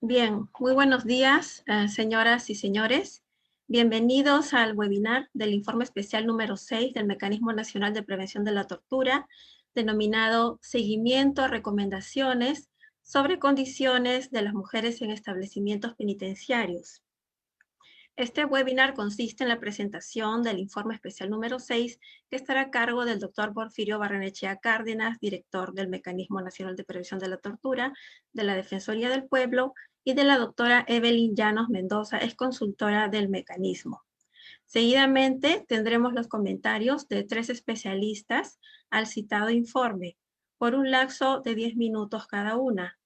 Bien, muy buenos días, señoras y señores. Bienvenidos al webinar del informe especial número 6 del Mecanismo Nacional de Prevención de la Tortura, denominado Seguimiento a Recomendaciones sobre Condiciones de las Mujeres en Establecimientos Penitenciarios. Este webinar consiste en la presentación del informe especial número 6, que estará a cargo del doctor Porfirio Barrenechea Cárdenas, director del Mecanismo Nacional de Prevención de la Tortura, de la Defensoría del Pueblo, y de la doctora Evelyn Llanos Mendoza, es consultora del mecanismo. Seguidamente tendremos los comentarios de 3 especialistas al citado informe, por un lapso de 10 minutos cada una.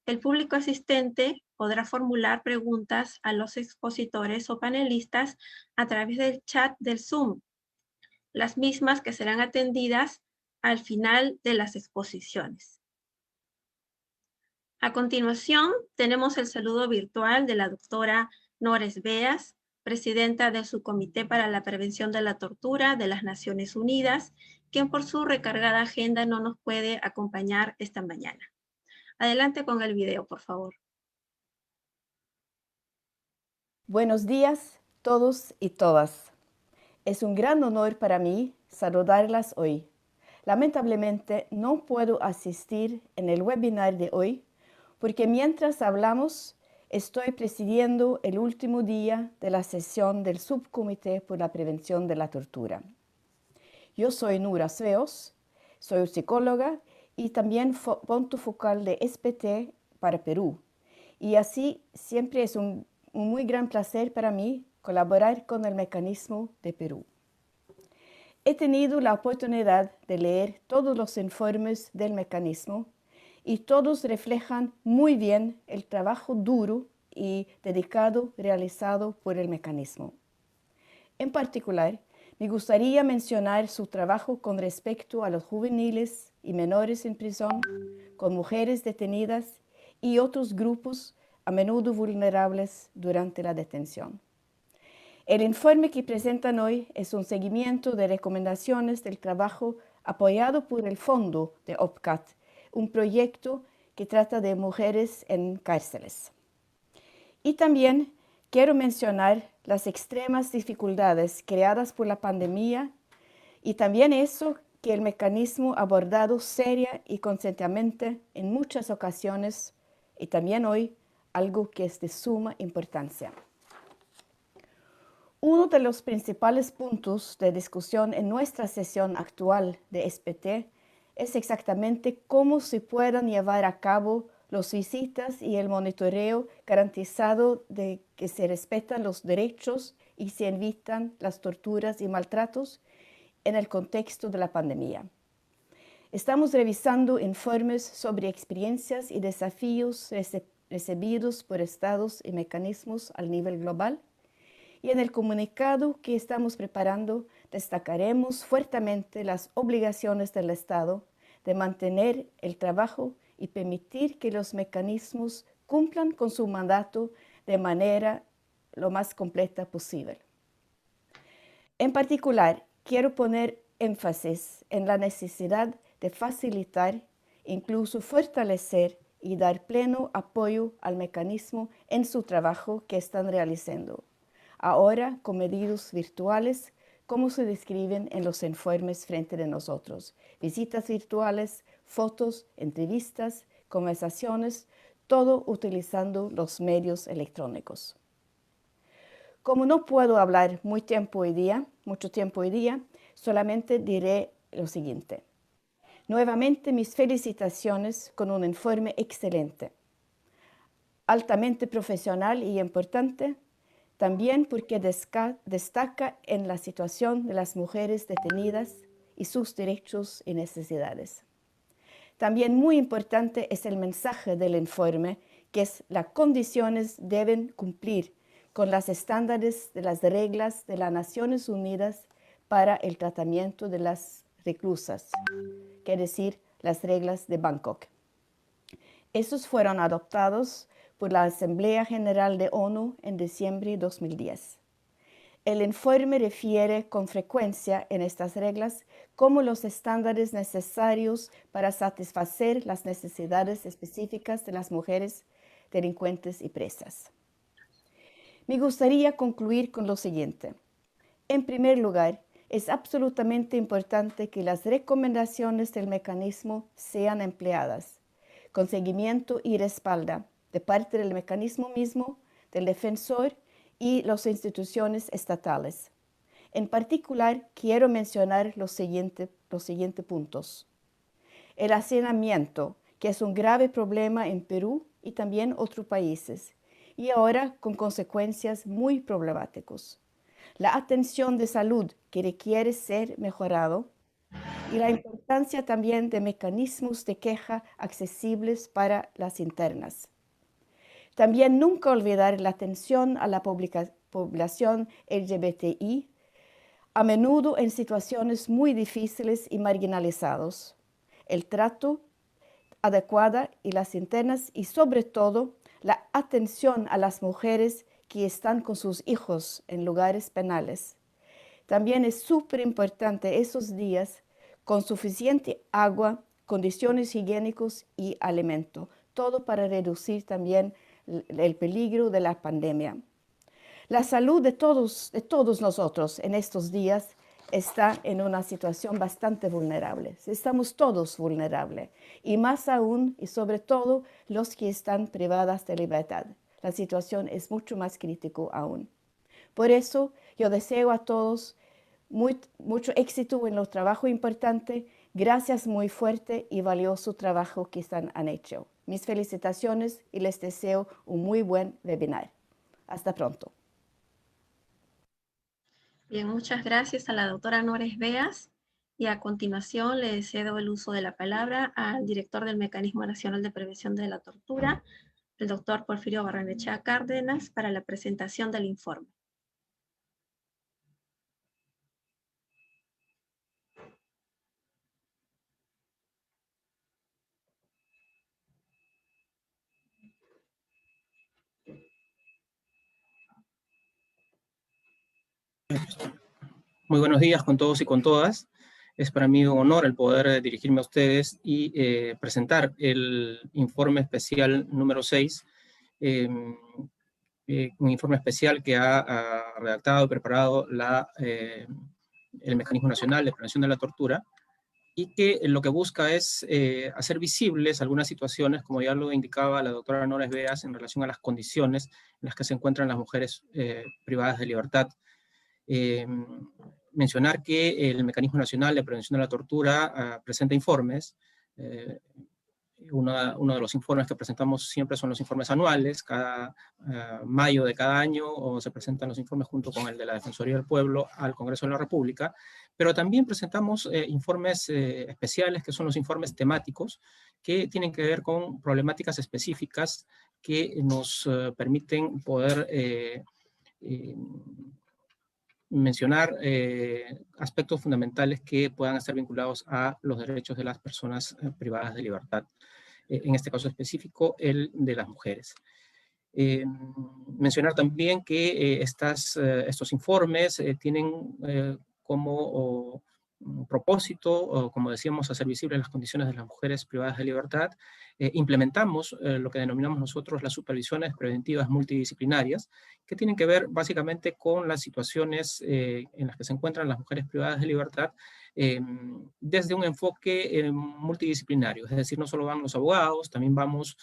El público asistente podrá formular preguntas a los expositores o panelistas a través del chat del Zoom, las mismas que serán atendidas al final de las exposiciones. A continuación, tenemos el saludo virtual de la doctora Nores Beas, presidenta del Subcomité para la Prevención de la Tortura de las Naciones Unidas, quien por su recargada agenda no nos puede acompañar esta mañana. Adelante con el video, por favor. Buenos días, todos y todas. Es un gran honor para mí saludarlas hoy. Lamentablemente no puedo asistir en el webinar de hoy porque mientras hablamos estoy presidiendo el último día de la sesión del Subcomité por la Prevención de la Tortura. Yo soy Nura Sveos, soy psicóloga y también punto focal de SPT para Perú. Y así siempre es un muy gran placer para mí colaborar con el mecanismo de Perú. He tenido la oportunidad de leer todos los informes del mecanismo y todos reflejan muy bien el trabajo duro y dedicado realizado por el mecanismo. En particular, me gustaría mencionar su trabajo con respecto a los juveniles y menores en prisión, con mujeres detenidas y otros grupos a menudo vulnerables durante la detención. El informe que presentan hoy es un seguimiento de recomendaciones del trabajo apoyado por el Fondo de OPCAT, un proyecto que trata de mujeres en cárceles. Y también quiero mencionar las extremas dificultades creadas por la pandemia y también eso que el mecanismo ha abordado seria y conscientemente en muchas ocasiones y también hoy algo que es de suma importancia. Uno de los principales puntos de discusión en nuestra sesión actual de SPT es exactamente cómo se puedan llevar a cabo las visitas y el monitoreo garantizado de que se respetan los derechos y se evitan las torturas y maltratos en el contexto de la pandemia. Estamos revisando informes sobre experiencias y desafíos recibidos por estados y mecanismos a nivel global. Y en el comunicado que estamos preparando destacaremos fuertemente las obligaciones del Estado de mantener el trabajo y permitir que los mecanismos cumplan con su mandato de manera lo más completa posible. En particular, quiero poner énfasis en la necesidad de facilitar, incluso fortalecer y dar pleno apoyo al mecanismo en su trabajo que están realizando, ahora con medios virtuales, como se describen en los informes frente de nosotros. Visitas virtuales, fotos, entrevistas, conversaciones, todo utilizando los medios electrónicos. Como no puedo hablar mucho tiempo hoy día, solamente diré lo siguiente. Nuevamente mis felicitaciones con un informe excelente, altamente profesional y importante, también porque destaca en la situación de las mujeres detenidas y sus derechos y necesidades. También muy importante es el mensaje del informe, que es las condiciones deben cumplir con los estándares de las reglas de las Naciones Unidas para el tratamiento de las reclusas, quiere decir las reglas de Bangkok. Estos fueron adoptados por la Asamblea General de ONU en diciembre de 2010. El informe refiere con frecuencia en estas reglas como los estándares necesarios para satisfacer las necesidades específicas de las mujeres delincuentes y presas. Me gustaría concluir con lo siguiente. En primer lugar, es absolutamente importante que las recomendaciones del mecanismo sean empleadas, con seguimiento y respaldo de parte del mecanismo mismo, del defensor y las instituciones estatales. En particular, quiero mencionar los siguientes puntos. El hacinamiento, que es un grave problema en Perú y también otros países, y ahora con consecuencias muy problemáticas. La atención de salud que requiere ser mejorado y la importancia también de mecanismos de queja accesibles para las internas. También nunca olvidar la atención a la población LGBTI, a menudo en situaciones muy difíciles y marginalizados, el trato adecuado y las internas y sobre todo la atención a las mujeres que están con sus hijos en lugares penales. También es súper importante esos días con suficiente agua, condiciones higiénicas y alimento, todo para reducir también el peligro de la pandemia. La salud de todos nosotros en estos días está en una situación bastante vulnerable. Estamos todos vulnerables y más aún y sobre todo los que están privadas de libertad. La situación es mucho más crítica aún. Por eso yo deseo a todos mucho éxito en el trabajo importante. Gracias muy fuerte y valioso trabajo que han hecho. Mis felicitaciones y les deseo un muy buen webinar. Hasta pronto. Bien, muchas gracias a la doctora Nores Beas. Y a continuación le cedo el uso de la palabra al director del Mecanismo Nacional de Prevención de la Tortura, el doctor Porfirio Barrenechea Cárdenas, para la presentación del informe. Muy buenos días con todos y con todas. Es para mí un honor el poder dirigirme a ustedes y presentar el informe especial número 6, un informe especial que ha redactado y preparado el Mecanismo Nacional de Prevención de la Tortura, y que lo que busca es hacer visibles algunas situaciones, como ya lo indicaba la doctora Nores Beas, en relación a las condiciones en las que se encuentran las mujeres privadas de libertad. Mencionar que el Mecanismo Nacional de Prevención de la Tortura presenta informes. Uno de los informes que presentamos siempre son los informes anuales. Cada mayo de cada año se presentan los informes junto con el de la Defensoría del Pueblo al Congreso de la República, pero también presentamos informes especiales, que son los informes temáticos, que tienen que ver con problemáticas específicas que nos permiten poder mencionar aspectos fundamentales que puedan estar vinculados a los derechos de las personas privadas de libertad. En este caso específico, el de las mujeres. Mencionar también que estos informes tienen como propósito, como decíamos, hacer visibles las condiciones de las mujeres privadas de libertad. Implementamos lo que denominamos nosotros las supervisiones preventivas multidisciplinarias, que tienen que ver básicamente con las situaciones en las que se encuentran las mujeres privadas de libertad desde un enfoque multidisciplinario. Es decir, no solo van los abogados, también vamos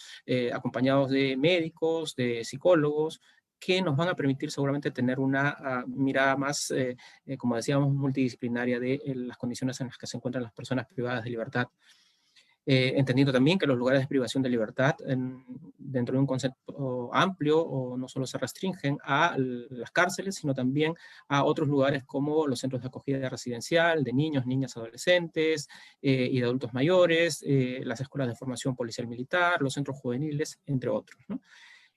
acompañados de médicos, de psicólogos, que nos van a permitir seguramente tener una mirada más, como decíamos, multidisciplinaria de las condiciones en las que se encuentran las personas privadas de libertad. Entendiendo también que los lugares de privación de libertad, dentro de un concepto amplio, no solo se restringen a las cárceles, sino también a otros lugares como los centros de acogida residencial, de niños, niñas, adolescentes y de adultos mayores, las escuelas de formación policial militar, los centros juveniles, entre otros, ¿no?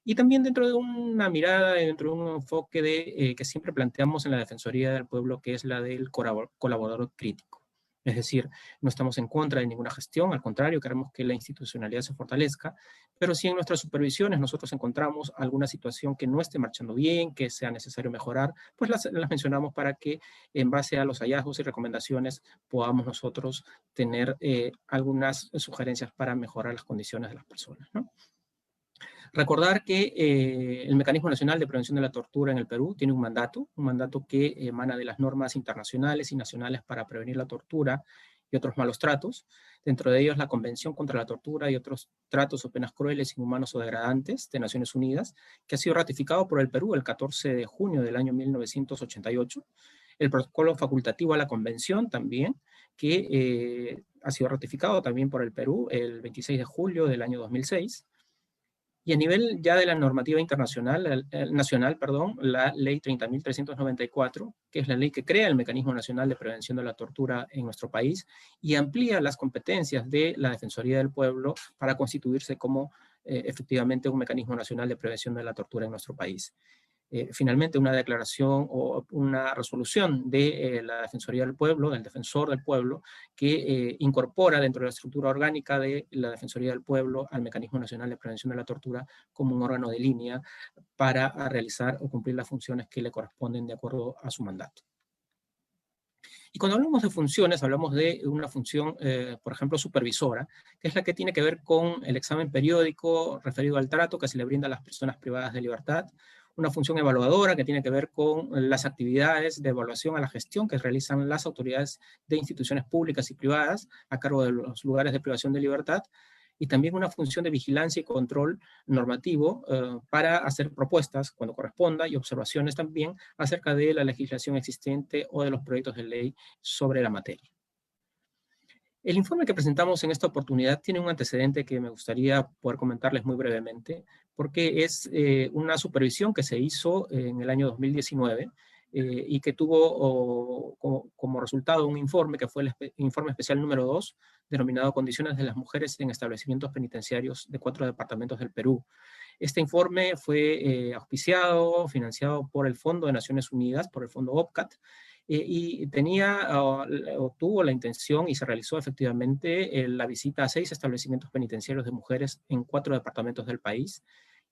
Y también dentro de una mirada, dentro de un enfoque que siempre planteamos en la Defensoría del Pueblo, que es la del colaborador crítico. Es decir, no estamos en contra de ninguna gestión, al contrario, queremos que la institucionalidad se fortalezca, pero si en nuestras supervisiones nosotros encontramos alguna situación que no esté marchando bien, que sea necesario mejorar, pues las mencionamos para que en base a los hallazgos y recomendaciones podamos nosotros tener algunas sugerencias para mejorar las condiciones de las personas, ¿no? Recordar que el Mecanismo Nacional de Prevención de la Tortura en el Perú tiene un mandato que emana de las normas internacionales y nacionales para prevenir la tortura y otros malos tratos, dentro de ellos la Convención contra la Tortura y otros tratos o penas crueles, inhumanos o degradantes de Naciones Unidas, que ha sido ratificado por el Perú el 14 de junio del año 1988, el protocolo facultativo a la Convención también, que ha sido ratificado también por el Perú el 26 de julio del año 2006, y a nivel ya de la normativa internacional, nacional, perdón, la Ley 30.394, que es la ley que crea el Mecanismo Nacional de Prevención de la Tortura en nuestro país y amplía las competencias de la Defensoría del Pueblo para constituirse como efectivamente un Mecanismo Nacional de Prevención de la Tortura en nuestro país. Finalmente, una declaración o una resolución de la Defensoría del Pueblo, del Defensor del Pueblo, que incorpora dentro de la estructura orgánica de la Defensoría del Pueblo al Mecanismo Nacional de Prevención de la Tortura como un órgano de línea para realizar o cumplir las funciones que le corresponden de acuerdo a su mandato. Y cuando hablamos de funciones, hablamos de una función, por ejemplo, supervisora, que es la que tiene que ver con el examen periódico referido al trato que se le brinda a las personas privadas de libertad, una función evaluadora que tiene que ver con las actividades de evaluación a la gestión que realizan las autoridades de instituciones públicas y privadas a cargo de los lugares de privación de libertad, y también una función de vigilancia y control normativo para hacer propuestas cuando corresponda y observaciones también acerca de la legislación existente o de los proyectos de ley sobre la materia. El informe que presentamos en esta oportunidad tiene un antecedente que me gustaría poder comentarles muy brevemente, porque es una supervisión que se hizo en el año 2019 y que tuvo como resultado un informe que fue el informe especial número 2, denominado Condiciones de las Mujeres en Establecimientos Penitenciarios de 4 departamentos del Perú. Este informe fue auspiciado, financiado por el Fondo de Naciones Unidas, por el Fondo OPCAT, y tuvo la intención y se realizó efectivamente la visita a 6 establecimientos penitenciarios de mujeres en 4 departamentos del país,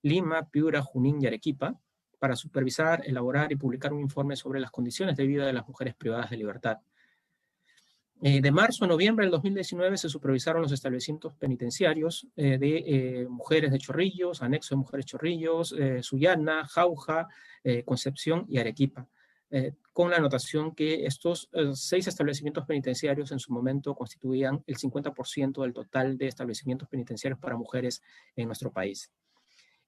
Lima, Piura, Junín y Arequipa, para supervisar, elaborar y publicar un informe sobre las condiciones de vida de las mujeres privadas de libertad. De marzo a noviembre del 2019 se supervisaron los establecimientos penitenciarios de mujeres de Chorrillos, anexo de mujeres Chorrillos, Sullana, Jauja, Concepción y Arequipa, con la anotación que estos 6 establecimientos penitenciarios en su momento constituían el 50% del total de establecimientos penitenciarios para mujeres en nuestro país.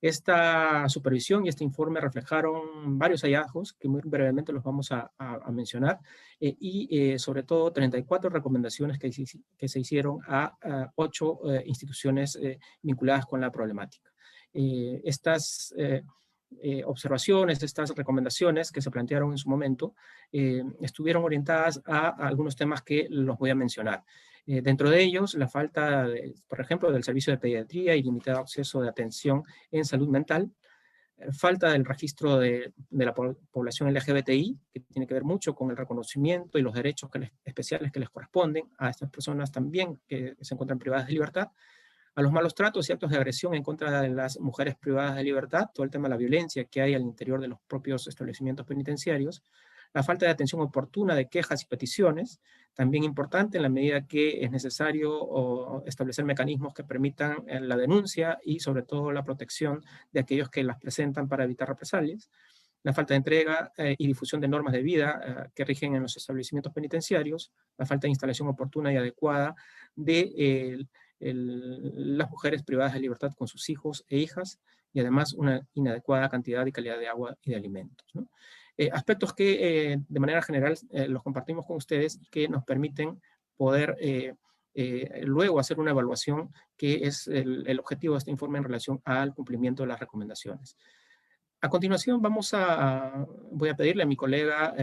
Esta supervisión y este informe reflejaron varios hallazgos que muy brevemente los vamos a mencionar y sobre todo 34 recomendaciones que se hicieron a 8 instituciones vinculadas con la problemática. Estas observaciones, estas recomendaciones que se plantearon en su momento estuvieron orientadas a algunos temas que los voy a mencionar. Dentro de ellos, la falta, por ejemplo, del servicio de pediatría y limitado acceso de atención en salud mental, falta del registro de la población LGBTI, que tiene que ver mucho con el reconocimiento y los derechos especiales que les corresponden a estas personas también que se encuentran privadas de libertad, a los malos tratos y actos de agresión en contra de las mujeres privadas de libertad, todo el tema de la violencia que hay al interior de los propios establecimientos penitenciarios, la falta de atención oportuna de quejas y peticiones, también importante en la medida que es necesario establecer mecanismos que permitan la denuncia y sobre todo la protección de aquellos que las presentan para evitar represalias, la falta de entrega y difusión de normas de vida que rigen en los establecimientos penitenciarios, la falta de instalación oportuna y adecuada de las mujeres privadas de libertad con sus hijos e hijas, y además una inadecuada cantidad y calidad de agua y de alimentos, ¿no? Aspectos que de manera general los compartimos con ustedes y que nos permiten poder luego hacer una evaluación que es el objetivo de este informe en relación al cumplimiento de las recomendaciones. A continuación voy a pedirle a mi colega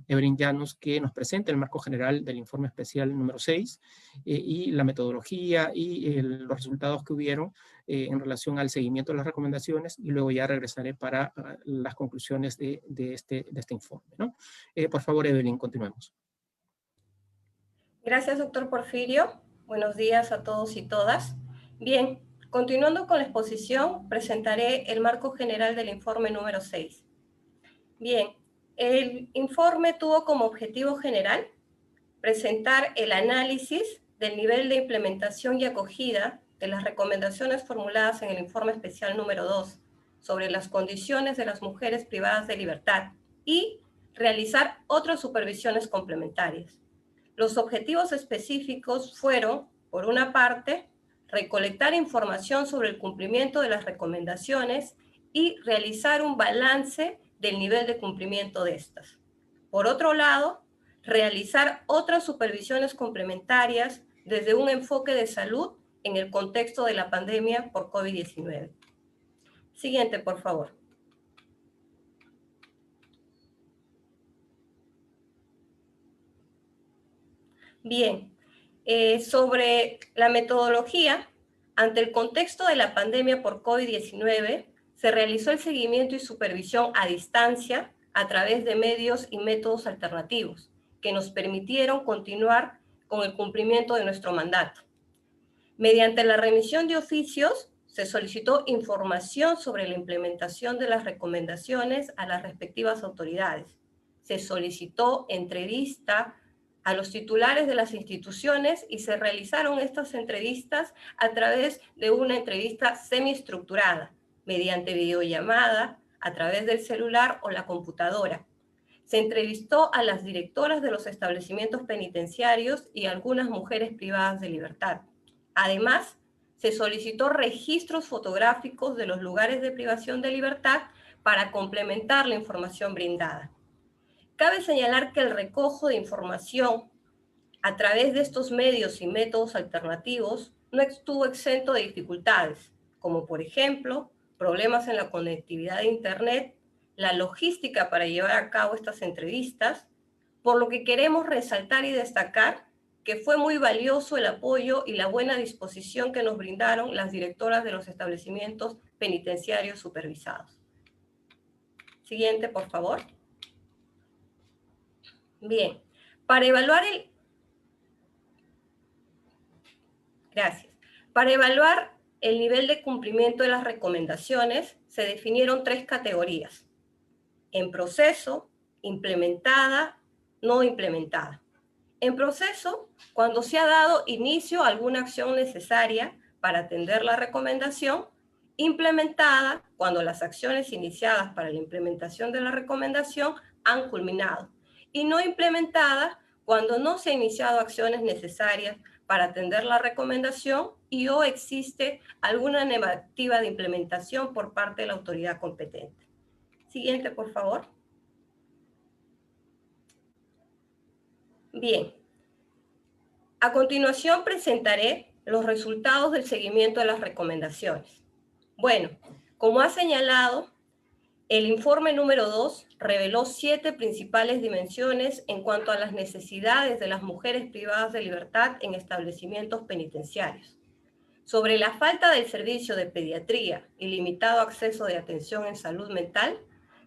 Evelyn Llanos que nos presente el marco general del informe especial número 6 y la metodología y los resultados que hubieron en relación al seguimiento de las recomendaciones, y luego ya regresaré para las conclusiones de este informe, ¿no? Por favor, Evelyn, continuemos. Gracias, doctor Porfirio. Buenos días a todos y todas. Bien, continuando con la exposición, presentaré el marco general del informe número 6. Bien, el informe tuvo como objetivo general presentar el análisis del nivel de implementación y acogida de las recomendaciones formuladas en el informe especial número 2 sobre las condiciones de las mujeres privadas de libertad y realizar otras supervisiones complementarias. Los objetivos específicos fueron, por una parte, recolectar información sobre el cumplimiento de las recomendaciones y realizar un balance del nivel de cumplimiento de estas. Por otro lado, realizar otras supervisiones complementarias desde un enfoque de salud en el contexto de la pandemia por COVID-19. Siguiente, por favor. Bien, sobre la metodología, ante el contexto de la pandemia por COVID-19, se realizó el seguimiento y supervisión a distancia a través de medios y métodos alternativos que nos permitieron continuar con el cumplimiento de nuestro mandato. Mediante la remisión de oficios, se solicitó información sobre la implementación de las recomendaciones a las respectivas autoridades. Se solicitó entrevista a los titulares de las instituciones y se realizaron estas entrevistas a través de una entrevista semiestructurada, mediante videollamada, a través del celular o la computadora. Se entrevistó a las directoras de los establecimientos penitenciarios y a algunas mujeres privadas de libertad. Además, se solicitó registros fotográficos de los lugares de privación de libertad para complementar la información brindada. Cabe señalar que el recojo de información a través de estos medios y métodos alternativos no estuvo exento de dificultades, como por ejemplo, problemas en la conectividad de Internet, la logística para llevar a cabo estas entrevistas, por lo que queremos resaltar y destacar que fue muy valioso el apoyo y la buena disposición que nos brindaron las directoras de los establecimientos penitenciarios supervisados. Siguiente, por favor. Bien, para evaluar Para evaluar el nivel de cumplimiento de las recomendaciones, se definieron 3 categorías: en proceso, implementada, no implementada. En proceso, cuando se ha dado inicio a alguna acción necesaria para atender la recomendación; implementada, cuando las acciones iniciadas para la implementación de la recomendación han culminado; y no implementada, cuando no se han iniciado acciones necesarias para atender la recomendación y o existe alguna negativa de implementación por parte de la autoridad competente. Siguiente, por favor. Bien. A continuación presentaré los resultados del seguimiento de las recomendaciones. Bueno, como ha señalado, el informe número 2 reveló 7 principales dimensiones en cuanto a las necesidades de las mujeres privadas de libertad en establecimientos penitenciarios. Sobre la falta del servicio de pediatría y limitado acceso de atención en salud mental,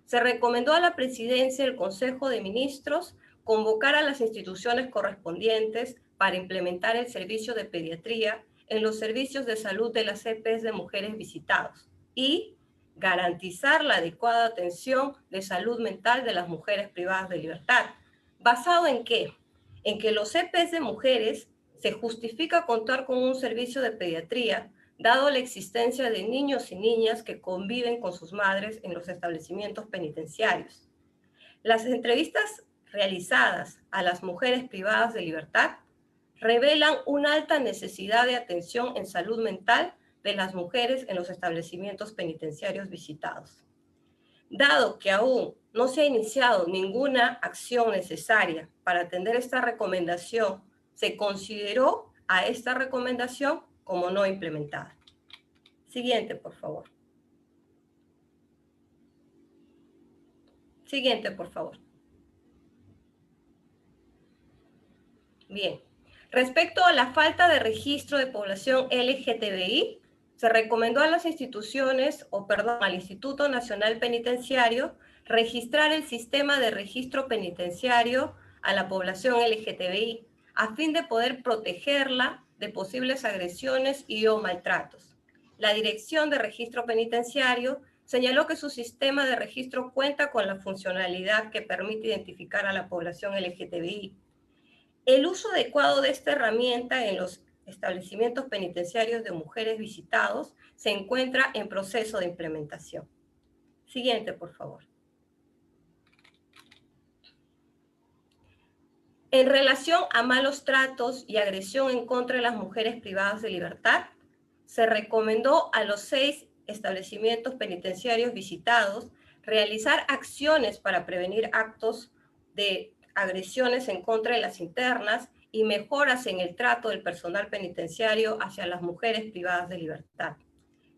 se recomendó a la Presidencia del Consejo de Ministros convocar a las instituciones correspondientes para implementar el servicio de pediatría en los servicios de salud de las EPS de mujeres visitados y garantizar la adecuada atención de salud mental de las mujeres privadas de libertad. ¿Basado en qué? En que los EPS de mujeres se justifica contar con un servicio de pediatría, dado la existencia de niños y niñas que conviven con sus madres en los establecimientos penitenciarios. Las entrevistas realizadas a las mujeres privadas de libertad revelan una alta necesidad de atención en salud mental de las mujeres en los establecimientos penitenciarios visitados. Dado que aún no se ha iniciado ninguna acción necesaria para atender esta recomendación, se consideró a esta recomendación como no implementada. Siguiente, por favor. Siguiente, por favor. Bien. Respecto a la falta de registro de población LGTBI, se recomendó a las instituciones, al Instituto Nacional Penitenciario, registrar el sistema de registro penitenciario a la población LGTBI, a fin de poder protegerla de posibles agresiones y o maltratos. La Dirección de Registro Penitenciario señaló que su sistema de registro cuenta con la funcionalidad que permite identificar a la población LGTBI. El uso adecuado de esta herramienta en los establecimientos penitenciarios de mujeres visitados se encuentra en proceso de implementación. Siguiente, por favor. En relación a malos tratos y agresión en contra de las mujeres privadas de libertad, se recomendó a los 6 establecimientos penitenciarios visitados realizar acciones para prevenir actos de agresiones en contra de las internas y mejoras en el trato del personal penitenciario hacia las mujeres privadas de libertad.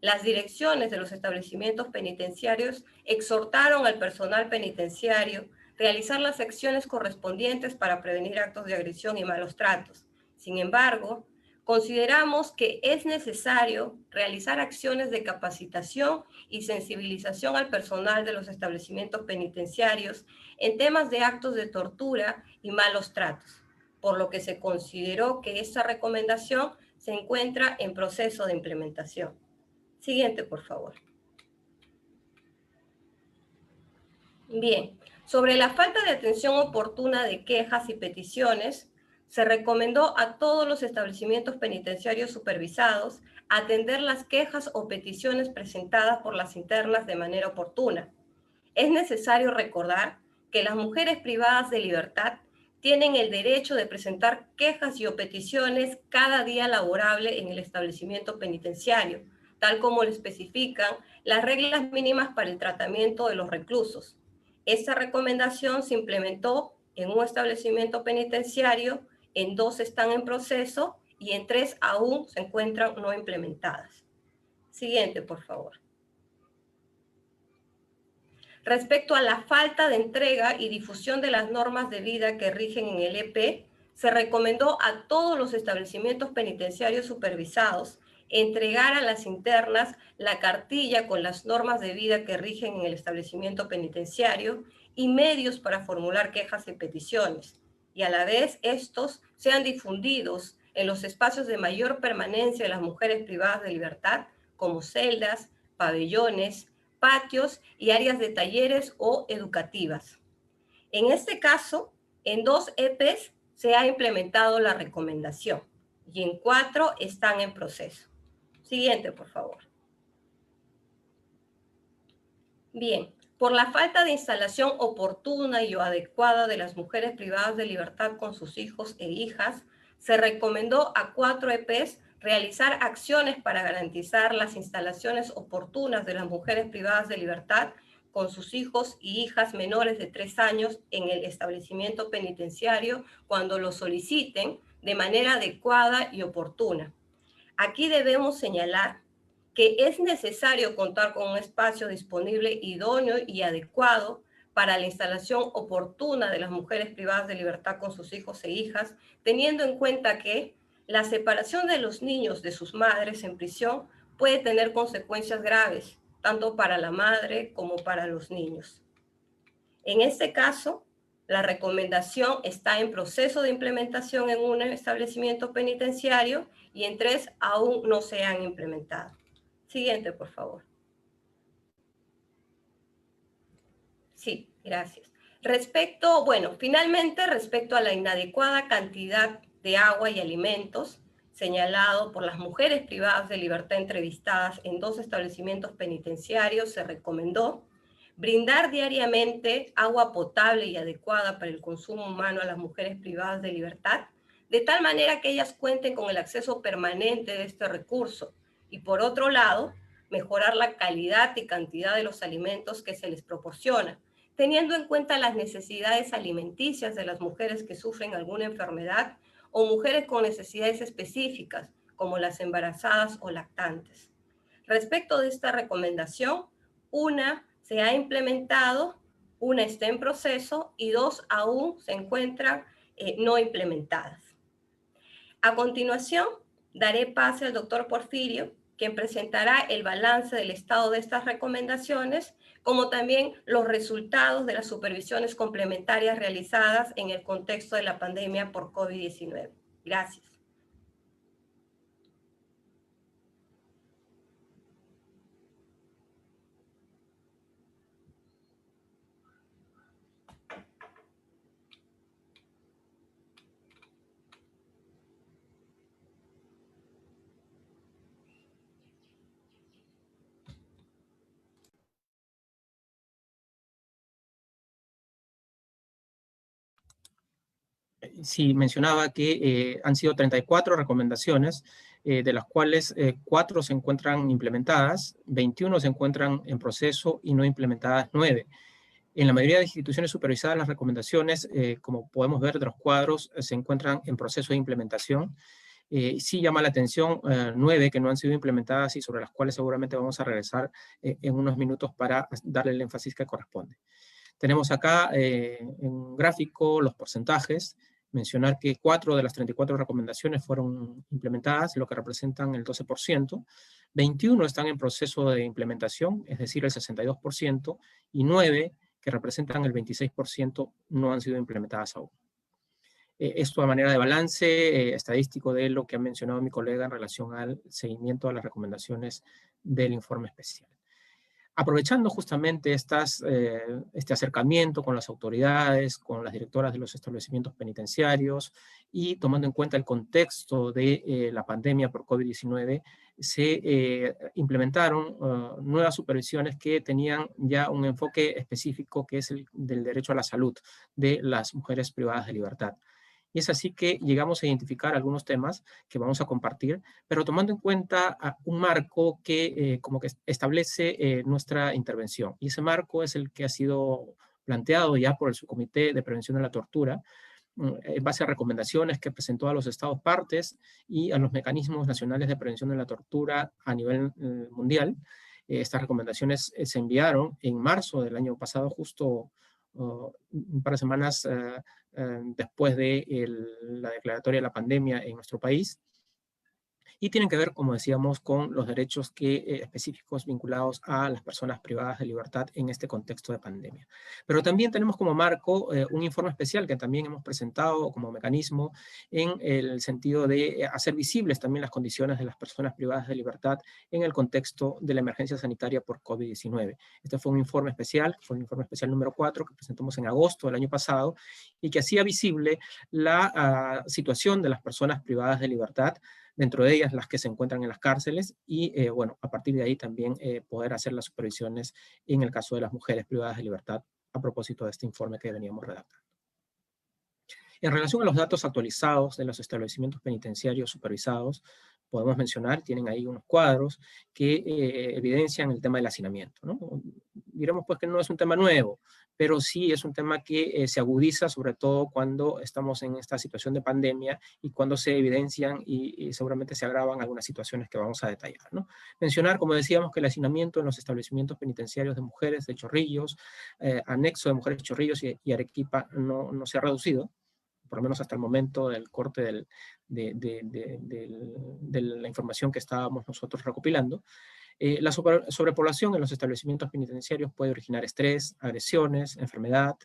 Las direcciones de los establecimientos penitenciarios exhortaron al personal penitenciario realizar las acciones correspondientes para prevenir actos de agresión y malos tratos. Sin embargo, consideramos que es necesario realizar acciones de capacitación y sensibilización al personal de los establecimientos penitenciarios en temas de actos de tortura y malos tratos, por lo que se consideró que esta recomendación se encuentra en proceso de implementación. Siguiente, por favor. Bien, sobre la falta de atención oportuna de quejas y peticiones, se recomendó a todos los establecimientos penitenciarios supervisados atender las quejas o peticiones presentadas por las internas de manera oportuna. Es necesario recordar que las mujeres privadas de libertad tienen el derecho de presentar quejas y o peticiones cada día laborable en el establecimiento penitenciario, tal como lo especifican las reglas mínimas para el tratamiento de los reclusos. Esta recomendación se implementó en un establecimiento penitenciario, en 2 están en proceso y en 3 aún se encuentran no implementadas. Siguiente, por favor. Respecto a la falta de entrega y difusión de las normas de vida que rigen en el EP, se recomendó a todos los establecimientos penitenciarios supervisados entregar a las internas la cartilla con las normas de vida que rigen en el establecimiento penitenciario y medios para formular quejas y peticiones, y a la vez estos sean difundidos en los espacios de mayor permanencia de las mujeres privadas de libertad, como celdas, pabellones, patios y áreas de talleres o educativas. En este caso, en 2 EPs se ha implementado la recomendación y en 4 están en proceso. Siguiente, por favor. Bien, por la falta de instalación oportuna y o adecuada de las mujeres privadas de libertad con sus hijos e hijas, se recomendó a 4 EPs realizar acciones para garantizar las instalaciones oportunas de las mujeres privadas de libertad con sus hijos y hijas menores de 3 años en el establecimiento penitenciario cuando lo soliciten de manera adecuada y oportuna. Aquí debemos señalar que es necesario contar con un espacio disponible idóneo y adecuado para la instalación oportuna de las mujeres privadas de libertad con sus hijos e hijas, teniendo en cuenta que la separación de los niños de sus madres en prisión puede tener consecuencias graves, tanto para la madre como para los niños. En este caso, la recomendación está en proceso de implementación en un establecimiento penitenciario y en 3 aún no se han implementado. Siguiente, por favor. Sí, gracias. Finalmente, respecto a la inadecuada cantidad de agua y alimentos señalado por las mujeres privadas de libertad entrevistadas en 2 establecimientos penitenciarios, se recomendó brindar diariamente agua potable y adecuada para el consumo humano a las mujeres privadas de libertad, de tal manera que ellas cuenten con el acceso permanente de este recurso. Y por otro lado, mejorar la calidad y cantidad de los alimentos que se les proporciona, teniendo en cuenta las necesidades alimenticias de las mujeres que sufren alguna enfermedad o mujeres con necesidades específicas, como las embarazadas o lactantes. Respecto de esta recomendación, una se ha implementado, una está en proceso y 2 aún se encuentran no implementadas. A continuación, daré pase al doctor Porfirio, quien presentará el balance del estado de estas recomendaciones, como también los resultados de las supervisiones complementarias realizadas en el contexto de la pandemia por COVID-19. Gracias. sí, mencionaba que han sido 34 recomendaciones, de las cuales 4 se encuentran implementadas, 21 se encuentran en proceso y no implementadas 9. En la mayoría de instituciones supervisadas, las recomendaciones, como podemos ver de los cuadros, se encuentran en proceso de implementación. Sí llama la atención 9 que no han sido implementadas y sobre las cuales seguramente vamos a regresar en unos minutos para darle el énfasis que corresponde. Tenemos acá en un gráfico los porcentajes. Mencionar que 4 de las 34 recomendaciones fueron implementadas, lo que representan el 12%. 21 están en proceso de implementación, es decir, el 62%, y 9, que representan el 26%, no han sido implementadas aún. Esto a manera de balance estadístico de lo que ha mencionado mi colega en relación al seguimiento de las recomendaciones del informe especial. Aprovechando justamente este acercamiento con las autoridades, con las directoras de los establecimientos penitenciarios y tomando en cuenta el contexto de la pandemia por COVID-19, se implementaron nuevas supervisiones que tenían ya un enfoque específico que es el del derecho a la salud de las mujeres privadas de libertad. Y es así que llegamos a identificar algunos temas que vamos a compartir, pero tomando en cuenta un marco que como que establece nuestra intervención. Y ese marco es el que ha sido planteado ya por el Subcomité de Prevención de la Tortura, en base a recomendaciones que presentó a los Estados partes y a los mecanismos nacionales de prevención de la tortura a nivel mundial. Estas recomendaciones se enviaron en marzo del año pasado, justo un par de semanas después de la declaratoria de la pandemia en nuestro país, y tienen que ver, como decíamos, con los derechos específicos vinculados a las personas privadas de libertad en este contexto de pandemia. Pero también tenemos como marco un informe especial que también hemos presentado como mecanismo en el sentido de hacer visibles también las condiciones de las personas privadas de libertad en el contexto de la emergencia sanitaria por COVID-19. Este fue un informe especial número 4 que presentamos en agosto del año pasado y que hacía visible la situación de las personas privadas de libertad, dentro de ellas las que se encuentran en las cárceles, y bueno, a partir de ahí también poder hacer las supervisiones en el caso de las mujeres privadas de libertad, a propósito de este informe que veníamos redactando. En relación a los datos actualizados de los establecimientos penitenciarios supervisados, podemos mencionar, tienen ahí unos cuadros que evidencian el tema del hacinamiento, ¿no? Diremos pues que no es un tema nuevo, pero sí es un tema que se agudiza sobre todo cuando estamos en esta situación de pandemia y cuando se evidencian y seguramente se agravan algunas situaciones que vamos a detallar, ¿no? Mencionar, como decíamos, que el hacinamiento en los establecimientos penitenciarios de mujeres de Chorrillos, anexo de mujeres de Chorrillos y Arequipa no se ha reducido, por lo menos hasta el momento del corte de la información que estábamos nosotros recopilando. La sobrepoblación en los establecimientos penitenciarios puede originar estrés, agresiones, enfermedad,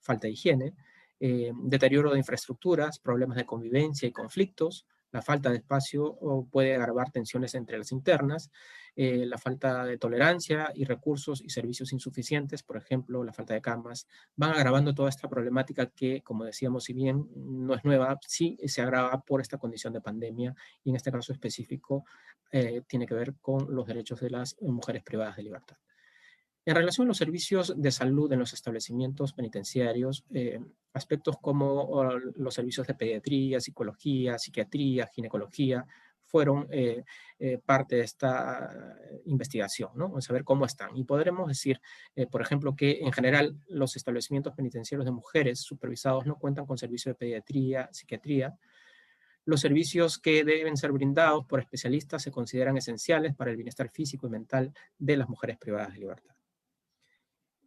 falta de higiene, deterioro de infraestructuras, problemas de convivencia y conflictos. La falta de espacio puede agravar tensiones entre las internas, la falta de tolerancia y recursos y servicios insuficientes, por ejemplo, la falta de camas, van agravando toda esta problemática que, como decíamos, si bien no es nueva, sí se agrava por esta condición de pandemia y en este caso específico tiene que ver con los derechos de las mujeres privadas de libertad. En relación a los servicios de salud en los establecimientos penitenciarios, aspectos como los servicios de pediatría, psicología, psiquiatría, ginecología, fueron parte de esta investigación, ¿no? Saber cómo están. Y podremos decir, por ejemplo, que en general los establecimientos penitenciarios de mujeres supervisados no cuentan con servicio de pediatría, psiquiatría. Los servicios que deben ser brindados por especialistas se consideran esenciales para el bienestar físico y mental de las mujeres privadas de libertad.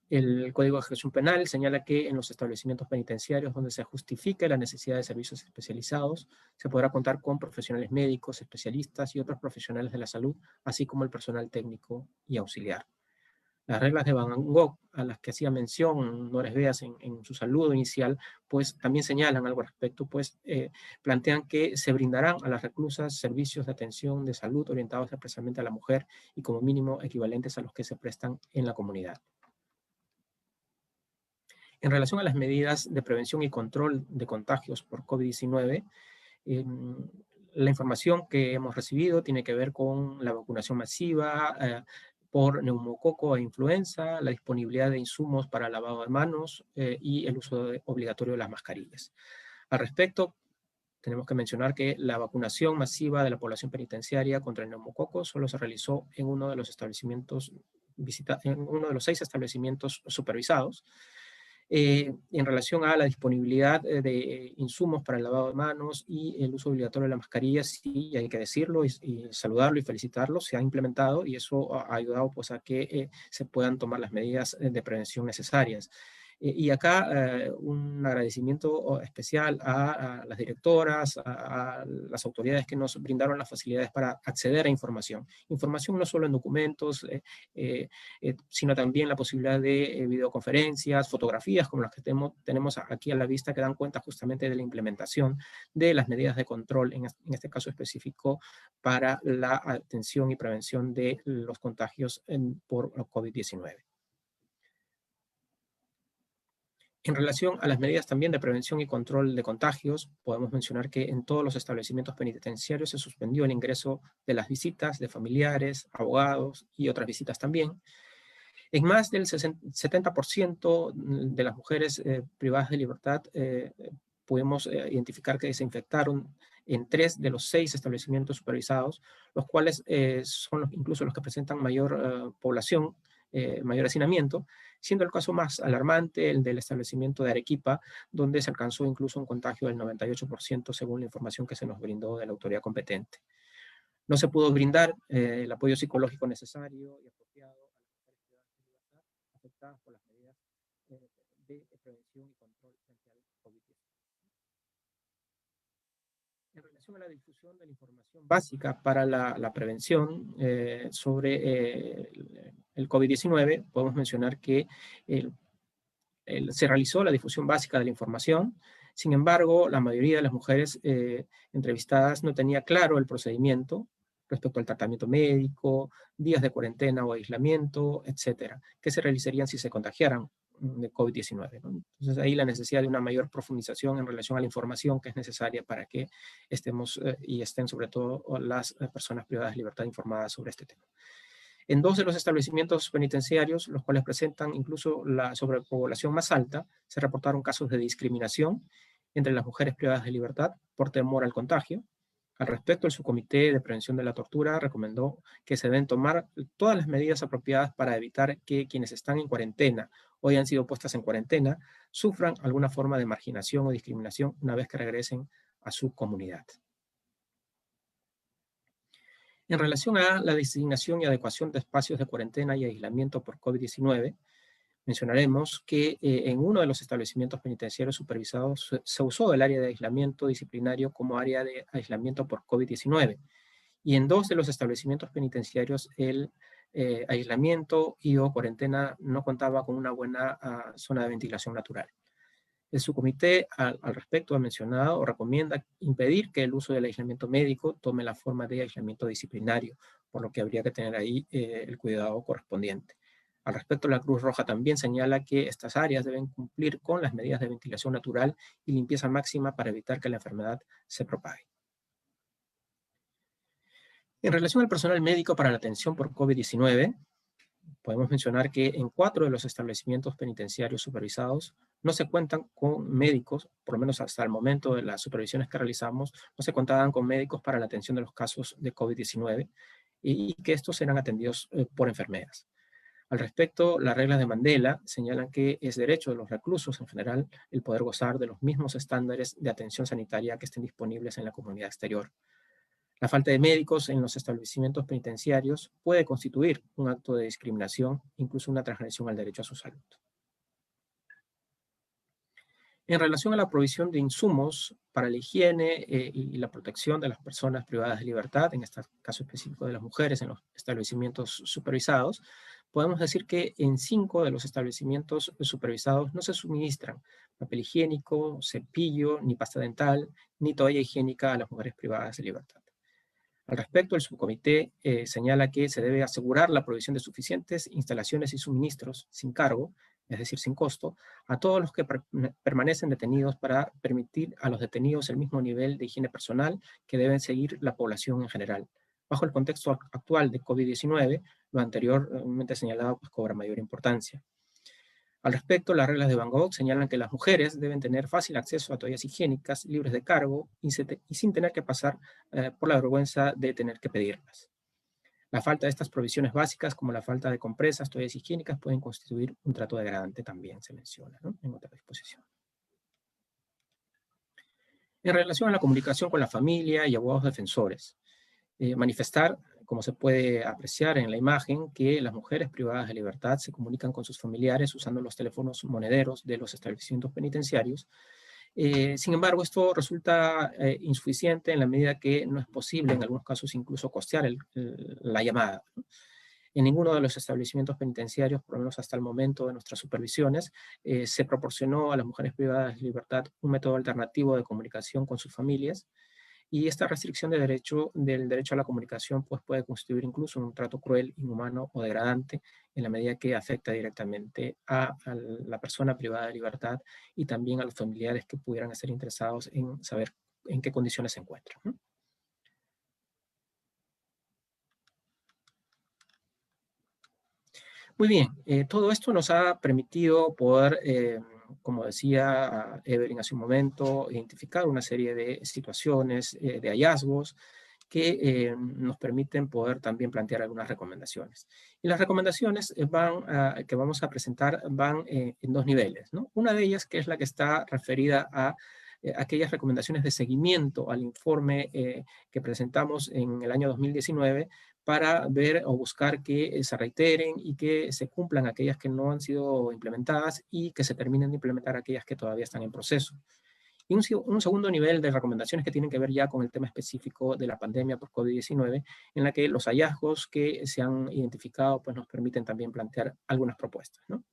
El Código de Ejecución Penal señala que en los establecimientos penitenciarios donde se justifique la necesidad de servicios especializados, se podrá contar con profesionales médicos, especialistas y otros profesionales de la salud, así como el personal técnico y auxiliar. Las reglas de Van Gogh, a las que hacía mención Nores Beas en su saludo inicial, pues también señalan algo al respecto, pues plantean que se brindarán a las reclusas servicios de atención de salud orientados especialmente a la mujer y como mínimo equivalentes a los que se prestan en la comunidad. En relación a las medidas de prevención y control de contagios por COVID-19, la información que hemos recibido tiene que ver con la vacunación masiva por neumococo e influenza, la disponibilidad de insumos para lavado de manos y el uso obligatorio de las mascarillas. Al respecto, tenemos que mencionar que la vacunación masiva de la población penitenciaria contra el neumococo solo se realizó en uno de los establecimientos en uno de los 6 establecimientos supervisados. En relación a la disponibilidad de insumos para el lavado de manos y el uso obligatorio de la mascarilla, sí, hay que decirlo y saludarlo y felicitarlo, se ha implementado y eso ha ayudado pues, a que se puedan tomar las medidas de prevención necesarias. Y acá un agradecimiento especial a las directoras, a las autoridades que nos brindaron las facilidades para acceder a información. Información no solo en documentos, sino también la posibilidad de videoconferencias, fotografías como las que tenemos aquí a la vista que dan cuenta justamente de la implementación de las medidas de control, en este caso específico, para la atención y prevención de los contagios por COVID-19. En relación a las medidas también de prevención y control de contagios, podemos mencionar que en todos los establecimientos penitenciarios se suspendió el ingreso de las visitas de familiares, abogados y otras visitas también. En más del 70% de las mujeres privadas de libertad pudimos identificar que se infectaron en 3 de los 6 establecimientos supervisados, los cuales son incluso los que presentan mayor población, mayor hacinamiento, siendo el caso más alarmante el del establecimiento de Arequipa, donde se alcanzó incluso un contagio del 98% según la información que se nos brindó de la autoridad competente. No se pudo brindar el apoyo psicológico necesario y apropiado a las mujeres privadas de libertad afectadas por las medidas de prevención y control frente al COVID-19. En relación a la difusión de la información básica para la prevención sobre el COVID-19, podemos mencionar que se realizó la difusión básica de la información. Sin embargo, la mayoría de las mujeres entrevistadas no tenía claro el procedimiento respecto al tratamiento médico, días de cuarentena o aislamiento, etcétera, que se realizarían si se contagiaran de COVID-19, ¿no? Entonces ahí la necesidad de una mayor profundización en relación a la información que es necesaria para que estemos y estén sobre todo las personas privadas de libertad informadas sobre este tema. En 2 de los establecimientos penitenciarios, los cuales presentan incluso la sobrepoblación más alta, se reportaron casos de discriminación entre las mujeres privadas de libertad por temor al contagio. Al respecto, el Subcomité de Prevención de la Tortura recomendó que se deben tomar todas las medidas apropiadas para evitar que quienes están en cuarentena o hayan sido puestas en cuarentena sufran alguna forma de marginación o discriminación una vez que regresen a su comunidad. En relación a la designación y adecuación de espacios de cuarentena y aislamiento por COVID-19, mencionaremos que en uno de los establecimientos penitenciarios supervisados se usó el área de aislamiento disciplinario como área de aislamiento por COVID-19 y en 2 de los establecimientos penitenciarios el aislamiento y o cuarentena no contaba con una buena zona de ventilación natural. El subcomité al respecto ha mencionado o recomienda impedir que el uso del aislamiento médico tome la forma de aislamiento disciplinario, por lo que habría que tener ahí el cuidado correspondiente. Al respecto, la Cruz Roja también señala que estas áreas deben cumplir con las medidas de ventilación natural y limpieza máxima para evitar que la enfermedad se propague. En relación al personal médico para la atención por COVID-19, podemos mencionar que en 4 de los establecimientos penitenciarios supervisados no se cuentan con médicos, por lo menos hasta el momento de las supervisiones que realizamos, no se contaban con médicos para la atención de los casos de COVID-19 y que estos serán atendidos por enfermeras. Al respecto, las reglas de Mandela señalan que es derecho de los reclusos en general el poder gozar de los mismos estándares de atención sanitaria que estén disponibles en la comunidad exterior. La falta de médicos en los establecimientos penitenciarios puede constituir un acto de discriminación, incluso una transgresión al derecho a su salud. En relación a la provisión de insumos para la higiene y la protección de las personas privadas de libertad, en este caso específico de las mujeres en los establecimientos supervisados, podemos decir que en 5 de los establecimientos supervisados no se suministran papel higiénico, cepillo, ni pasta dental, ni toalla higiénica a las mujeres privadas de libertad. Al respecto, el subcomité señala que se debe asegurar la provisión de suficientes instalaciones y suministros sin cargo, es decir, sin costo, a todos los que permanecen detenidos para permitir a los detenidos el mismo nivel de higiene personal que deben seguir la población en general. Bajo el contexto actual de COVID-19, lo anteriormente señalado pues, cobra mayor importancia. Al respecto, las reglas de Van Gogh señalan que las mujeres deben tener fácil acceso a toallas higiénicas, libres de cargo y sin tener que pasar por la vergüenza de tener que pedirlas. La falta de estas provisiones básicas, como la falta de compresas, toallas higiénicas, pueden constituir un trato degradante también, se menciona, ¿no?, en otra disposición. En relación a la comunicación con la familia y abogados defensores, manifestar, como se puede apreciar en la imagen, que las mujeres privadas de libertad se comunican con sus familiares usando los teléfonos monederos de los establecimientos penitenciarios. Sin embargo, esto resulta insuficiente en la medida que no es posible, en algunos casos, incluso costear la llamada, ¿no? En ninguno de los establecimientos penitenciarios, por lo menos hasta el momento de nuestras supervisiones, se proporcionó a las mujeres privadas de libertad un método alternativo de comunicación con sus familias, y esta restricción del derecho a la comunicación pues, puede constituir incluso un trato cruel, inhumano o degradante en la medida que afecta directamente a la persona privada de libertad y también a los familiares que pudieran estar interesados en saber en qué condiciones se encuentran, ¿no? Muy bien, todo esto nos ha permitido poder, como decía Evelyn hace un momento, identificar una serie de situaciones, de hallazgos que nos permiten poder también plantear algunas recomendaciones. Y las recomendaciones que vamos a presentar van en dos niveles, ¿no? Una de ellas, que es la que está referida a aquellas recomendaciones de seguimiento al informe que presentamos en el año 2019, para ver o buscar que se reiteren y que se cumplan aquellas que no han sido implementadas y que se terminen de implementar aquellas que todavía están en proceso. Y un segundo nivel de recomendaciones que tienen que ver ya con el tema específico de la pandemia por COVID-19, en la que los hallazgos que se han identificado pues, nos permiten también plantear algunas propuestas, ¿no?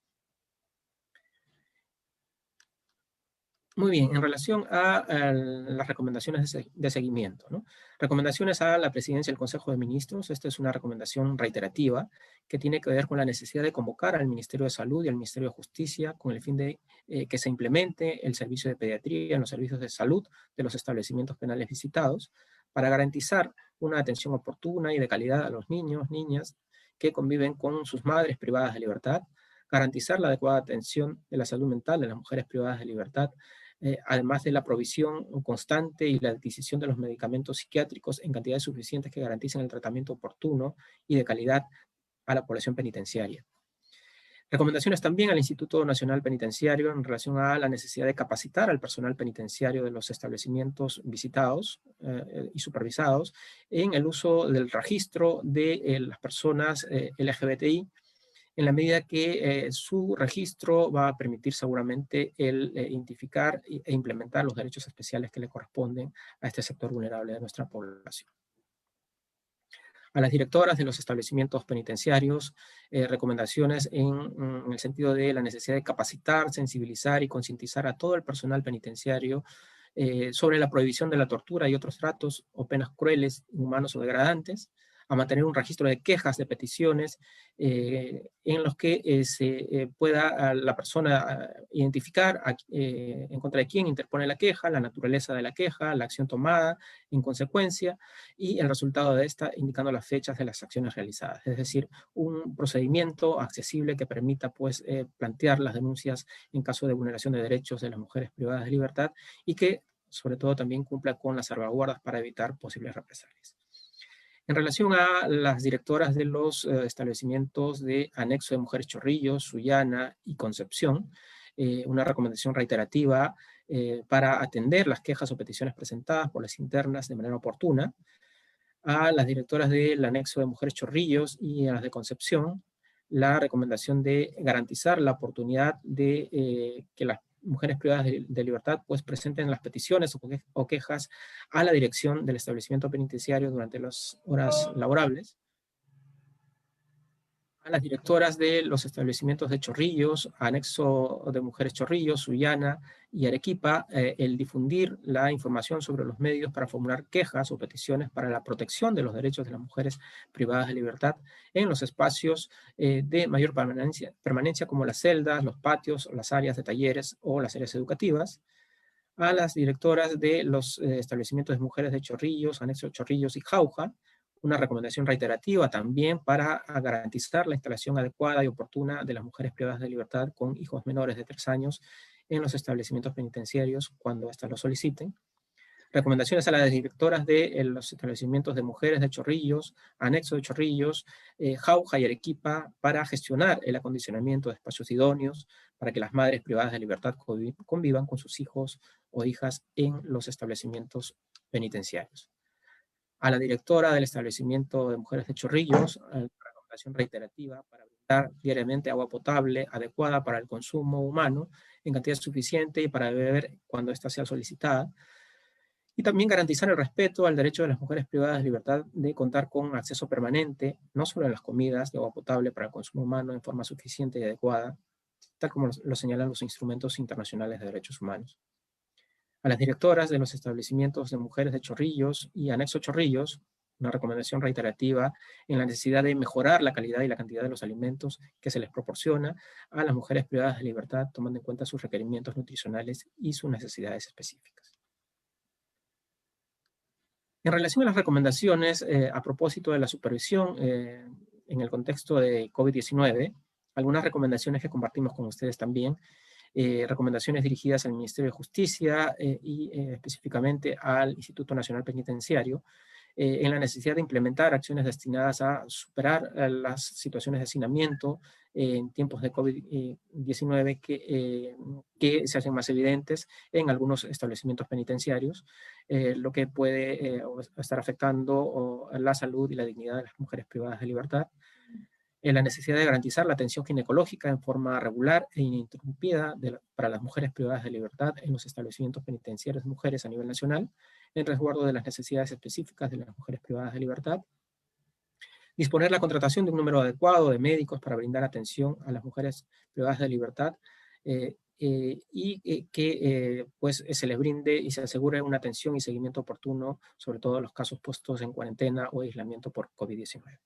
Muy bien, en relación a las recomendaciones de seguimiento, ¿no? Recomendaciones a la Presidencia del Consejo de Ministros. Esta es una recomendación reiterativa que tiene que ver con la necesidad de convocar al Ministerio de Salud y al Ministerio de Justicia con el fin de que se implemente el servicio de pediatría en los servicios de salud de los establecimientos penales visitados para garantizar una atención oportuna y de calidad a los niños, niñas que conviven con sus madres privadas de libertad, garantizar la adecuada atención de la salud mental de las mujeres privadas de libertad, además de la provisión constante y la adquisición de los medicamentos psiquiátricos en cantidades suficientes que garanticen el tratamiento oportuno y de calidad a la población penitenciaria. Recomendaciones también al Instituto Nacional Penitenciario en relación a la necesidad de capacitar al personal penitenciario de los establecimientos visitados y supervisados en el uso del registro de las personas LGBTI, en la medida que su registro va a permitir seguramente el identificar e implementar los derechos especiales que le corresponden a este sector vulnerable de nuestra población. A las directoras de los establecimientos penitenciarios, recomendaciones en el sentido de la necesidad de capacitar, sensibilizar y concientizar a todo el personal penitenciario sobre la prohibición de la tortura y otros tratos o penas crueles, inhumanos o degradantes, a mantener un registro de quejas, de peticiones, en los que se pueda la persona identificar en contra de quién interpone la queja, la naturaleza de la queja, la acción tomada en consecuencia, y el resultado de esta indicando las fechas de las acciones realizadas. Es decir, un procedimiento accesible que permita pues, plantear las denuncias en caso de vulneración de derechos de las mujeres privadas de libertad y que sobre todo también cumpla con las salvaguardas para evitar posibles represalias. En relación a las directoras de los establecimientos de anexo de Mujeres Chorrillos, Sullana y Concepción, una recomendación reiterativa para atender las quejas o peticiones presentadas por las internas de manera oportuna. A las directoras del anexo de Mujeres Chorrillos y a las de Concepción, la recomendación de garantizar la oportunidad de que las mujeres privadas de libertad pues presenten las peticiones o quejas a la dirección del establecimiento penitenciario durante las horas laborables. A las directoras de los establecimientos de Chorrillos, anexo de Mujeres Chorrillos, Sullana y Arequipa, el difundir la información sobre los medios para formular quejas o peticiones para la protección de los derechos de las mujeres privadas de libertad en los espacios de mayor permanencia como las celdas, los patios, las áreas de talleres o las áreas educativas. A las directoras de los establecimientos de Mujeres de Chorrillos, anexo Chorrillos y Jauja, Una recomendación reiterativa también para garantizar la instalación adecuada y oportuna de las mujeres privadas de libertad con hijos menores de 3 años en los establecimientos penitenciarios cuando éstas lo soliciten. Recomendaciones a las directoras de los establecimientos de mujeres de Chorrillos, anexo de Chorrillos, Jauja y Arequipa para gestionar el acondicionamiento de espacios idóneos para que las madres privadas de libertad convivan con sus hijos o hijas en los establecimientos penitenciarios. A la directora del establecimiento de mujeres de Chorrillos, recomendación reiterativa para brindar diariamente agua potable adecuada para el consumo humano en cantidad suficiente y para beber cuando ésta sea solicitada. Y también garantizar el respeto al derecho de las mujeres privadas de libertad de contar con acceso permanente, no solo a las comidas de agua potable para el consumo humano en forma suficiente y adecuada, tal como lo señalan los instrumentos internacionales de derechos humanos. A las directoras de los establecimientos de mujeres de Chorrillos y anexo Chorrillos, una recomendación reiterativa en la necesidad de mejorar la calidad y la cantidad de los alimentos que se les proporciona a las mujeres privadas de libertad, tomando en cuenta sus requerimientos nutricionales y sus necesidades específicas. En relación a las recomendaciones, a propósito de la supervisión en el contexto de COVID-19, algunas recomendaciones que compartimos con ustedes también, recomendaciones dirigidas al Ministerio de Justicia y específicamente al Instituto Nacional Penitenciario, en la necesidad de implementar acciones destinadas a superar las situaciones de hacinamiento en tiempos de COVID-19 que se hacen más evidentes en algunos establecimientos penitenciarios, lo que puede estar afectando la salud y la dignidad de las mujeres privadas de libertad. La necesidad de garantizar la atención ginecológica en forma regular e ininterrumpida para las mujeres privadas de libertad en los establecimientos penitenciarios de mujeres a nivel nacional, en resguardo de las necesidades específicas de las mujeres privadas de libertad. Disponer la contratación de un número adecuado de médicos para brindar atención a las mujeres privadas de libertad y que pues, se les brinde y se asegure una atención y seguimiento oportuno, sobre todo en los casos puestos en cuarentena o aislamiento por COVID-19.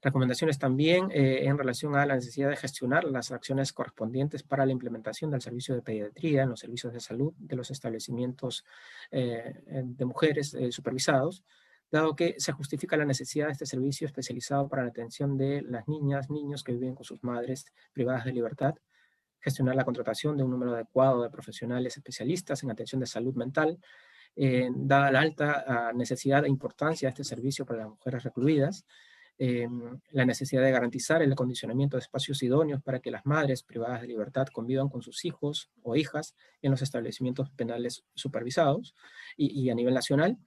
Recomendaciones también en relación a la necesidad de gestionar las acciones correspondientes para la implementación del servicio de pediatría en los servicios de salud de los establecimientos de mujeres supervisados, dado que se justifica la necesidad de este servicio especializado para la atención de las niñas, niños que viven con sus madres privadas de libertad, gestionar la contratación de un número adecuado de profesionales especialistas en atención de salud mental, dada la alta necesidad e importancia de este servicio para las mujeres recluidas, la necesidad de garantizar el acondicionamiento de espacios idóneos para que las madres privadas de libertad convivan con sus hijos o hijas en los establecimientos penales supervisados y a nivel nacional.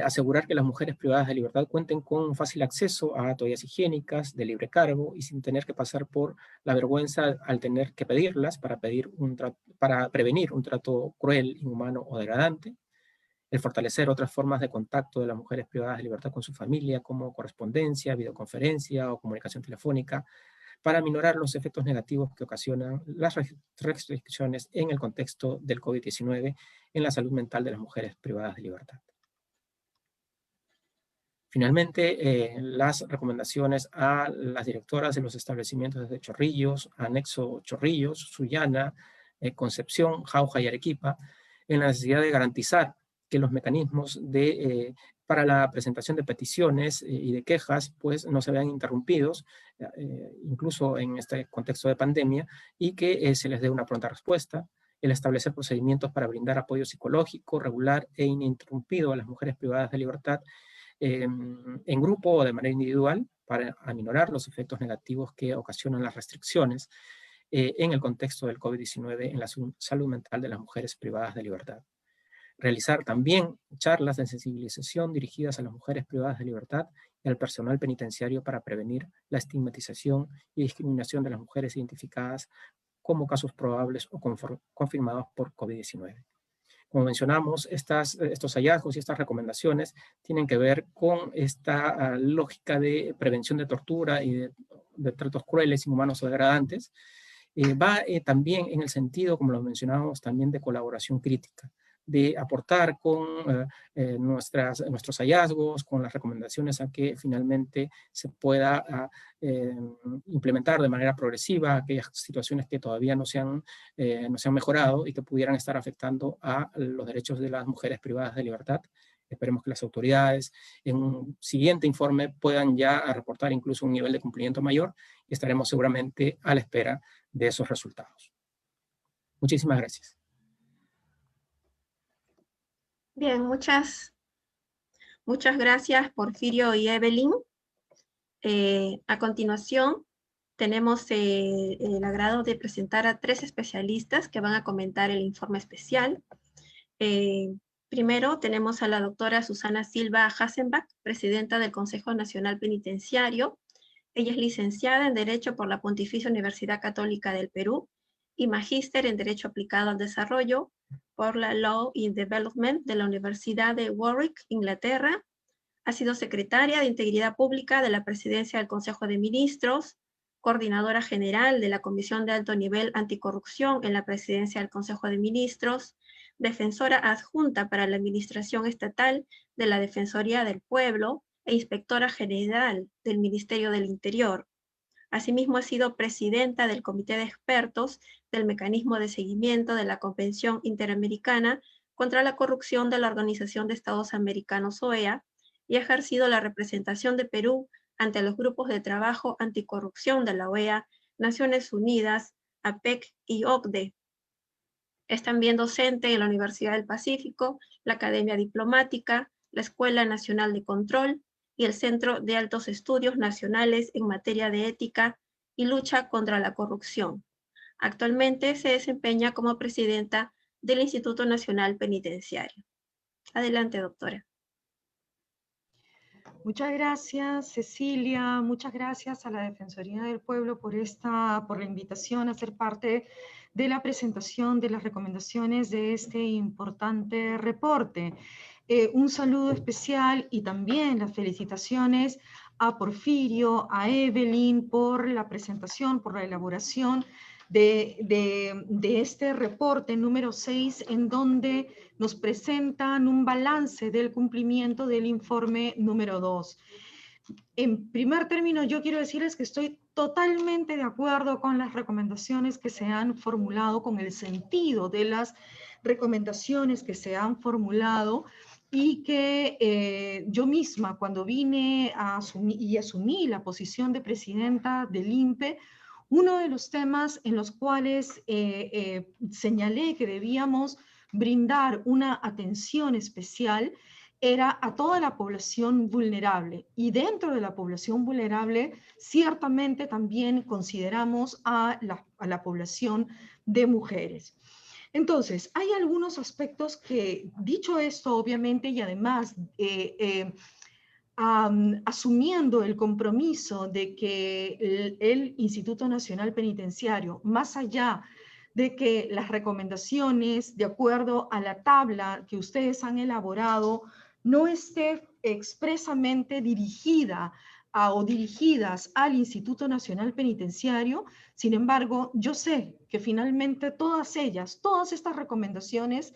Asegurar que las mujeres privadas de libertad cuenten con fácil acceso a toallas higiénicas de libre cargo y sin tener que pasar por la vergüenza al tener que pedirlas para prevenir un trato cruel, inhumano o degradante. El fortalecer otras formas de contacto de las mujeres privadas de libertad con su familia, como correspondencia, videoconferencia o comunicación telefónica, para minorar los efectos negativos que ocasionan las restricciones en el contexto del COVID-19 en la salud mental de las mujeres privadas de libertad. Finalmente, las recomendaciones a las directoras de los establecimientos de Chorrillos, anexo Chorrillos, Sullana, Concepción, Jauja y Arequipa, en la necesidad de garantizar que los mecanismos para la presentación de peticiones y de quejas pues no se vean interrumpidos, incluso en este contexto de pandemia, y que se les dé una pronta respuesta. El establecer procedimientos para brindar apoyo psicológico regular e ininterrumpido a las mujeres privadas de libertad en grupo o de manera individual para aminorar los efectos negativos que ocasionan las restricciones en el contexto del COVID-19 en la salud mental de las mujeres privadas de libertad. Realizar también charlas de sensibilización dirigidas a las mujeres privadas de libertad y al personal penitenciario para prevenir la estigmatización y discriminación de las mujeres identificadas como casos probables o confirmados por COVID-19. Como mencionamos, estos hallazgos y estas recomendaciones tienen que ver con esta lógica de prevención de tortura y de tratos crueles, inhumanos o degradantes. Va también en el sentido, como lo mencionábamos, también de colaboración crítica, de aportar con nuestros hallazgos, con las recomendaciones a que finalmente se pueda implementar de manera progresiva aquellas situaciones que todavía no se han mejorado y que pudieran estar afectando a los derechos de las mujeres privadas de libertad Esperemos que las autoridades en un siguiente informe puedan ya reportar incluso un nivel de cumplimiento mayor y estaremos seguramente a la espera de esos resultados. Muchísimas gracias. Bien, muchas gracias, Porfirio y Evelyn. A continuación, tenemos el agrado de presentar a 3 especialistas que van a comentar el informe especial. Primero, tenemos a la doctora Susana Silva Hasenbach, presidenta del Consejo Nacional Penitenciario. Ella es licenciada en Derecho por la Pontificia Universidad Católica del Perú y magíster en Derecho Aplicado al Desarrollo por la Law in Development de la Universidad de Warwick, Inglaterra. Ha sido secretaria de Integridad Pública de la Presidencia del Consejo de Ministros, coordinadora general de la Comisión de Alto Nivel Anticorrupción en la Presidencia del Consejo de Ministros, defensora adjunta para la Administración Estatal de la Defensoría del Pueblo e inspectora general del Ministerio del Interior. Asimismo, ha sido presidenta del Comité de Expertos del Mecanismo de Seguimiento de la Convención Interamericana contra la Corrupción de la Organización de Estados Americanos, OEA, y ha ejercido la representación de Perú ante los grupos de trabajo anticorrupción de la OEA, Naciones Unidas, APEC y OCDE. Es también docente en la Universidad del Pacífico, la Academia Diplomática, la Escuela Nacional de Control y el Centro de Altos Estudios Nacionales en materia de ética y lucha contra la corrupción. Actualmente se desempeña como presidenta del Instituto Nacional Penitenciario. Adelante, doctora. Muchas gracias, Cecilia. Muchas gracias a la Defensoría del Pueblo por la invitación a ser parte de la presentación de las recomendaciones de este importante reporte. Un saludo especial y también las felicitaciones a Porfirio, a Evelyn por la presentación, por la elaboración de este reporte número 6, en donde nos presentan un balance del cumplimiento del informe número 2. En primer término, yo quiero decirles que estoy totalmente de acuerdo con las recomendaciones que se han formulado, con el sentido de las recomendaciones que se han formulado, y que yo misma, cuando vine asumí la posición de presidenta del INPE, uno de los temas en los cuales señalé que debíamos brindar una atención especial era a toda la población vulnerable. Y dentro de la población vulnerable, ciertamente también consideramos a la población de mujeres. Entonces, hay algunos aspectos que, dicho esto, obviamente, y además asumiendo el compromiso de que el Instituto Nacional Penitenciario, más allá de que las recomendaciones, de acuerdo a la tabla que ustedes han elaborado, no esté expresamente dirigida o dirigidas al Instituto Nacional Penitenciario. Sin embargo, yo sé que finalmente todas estas recomendaciones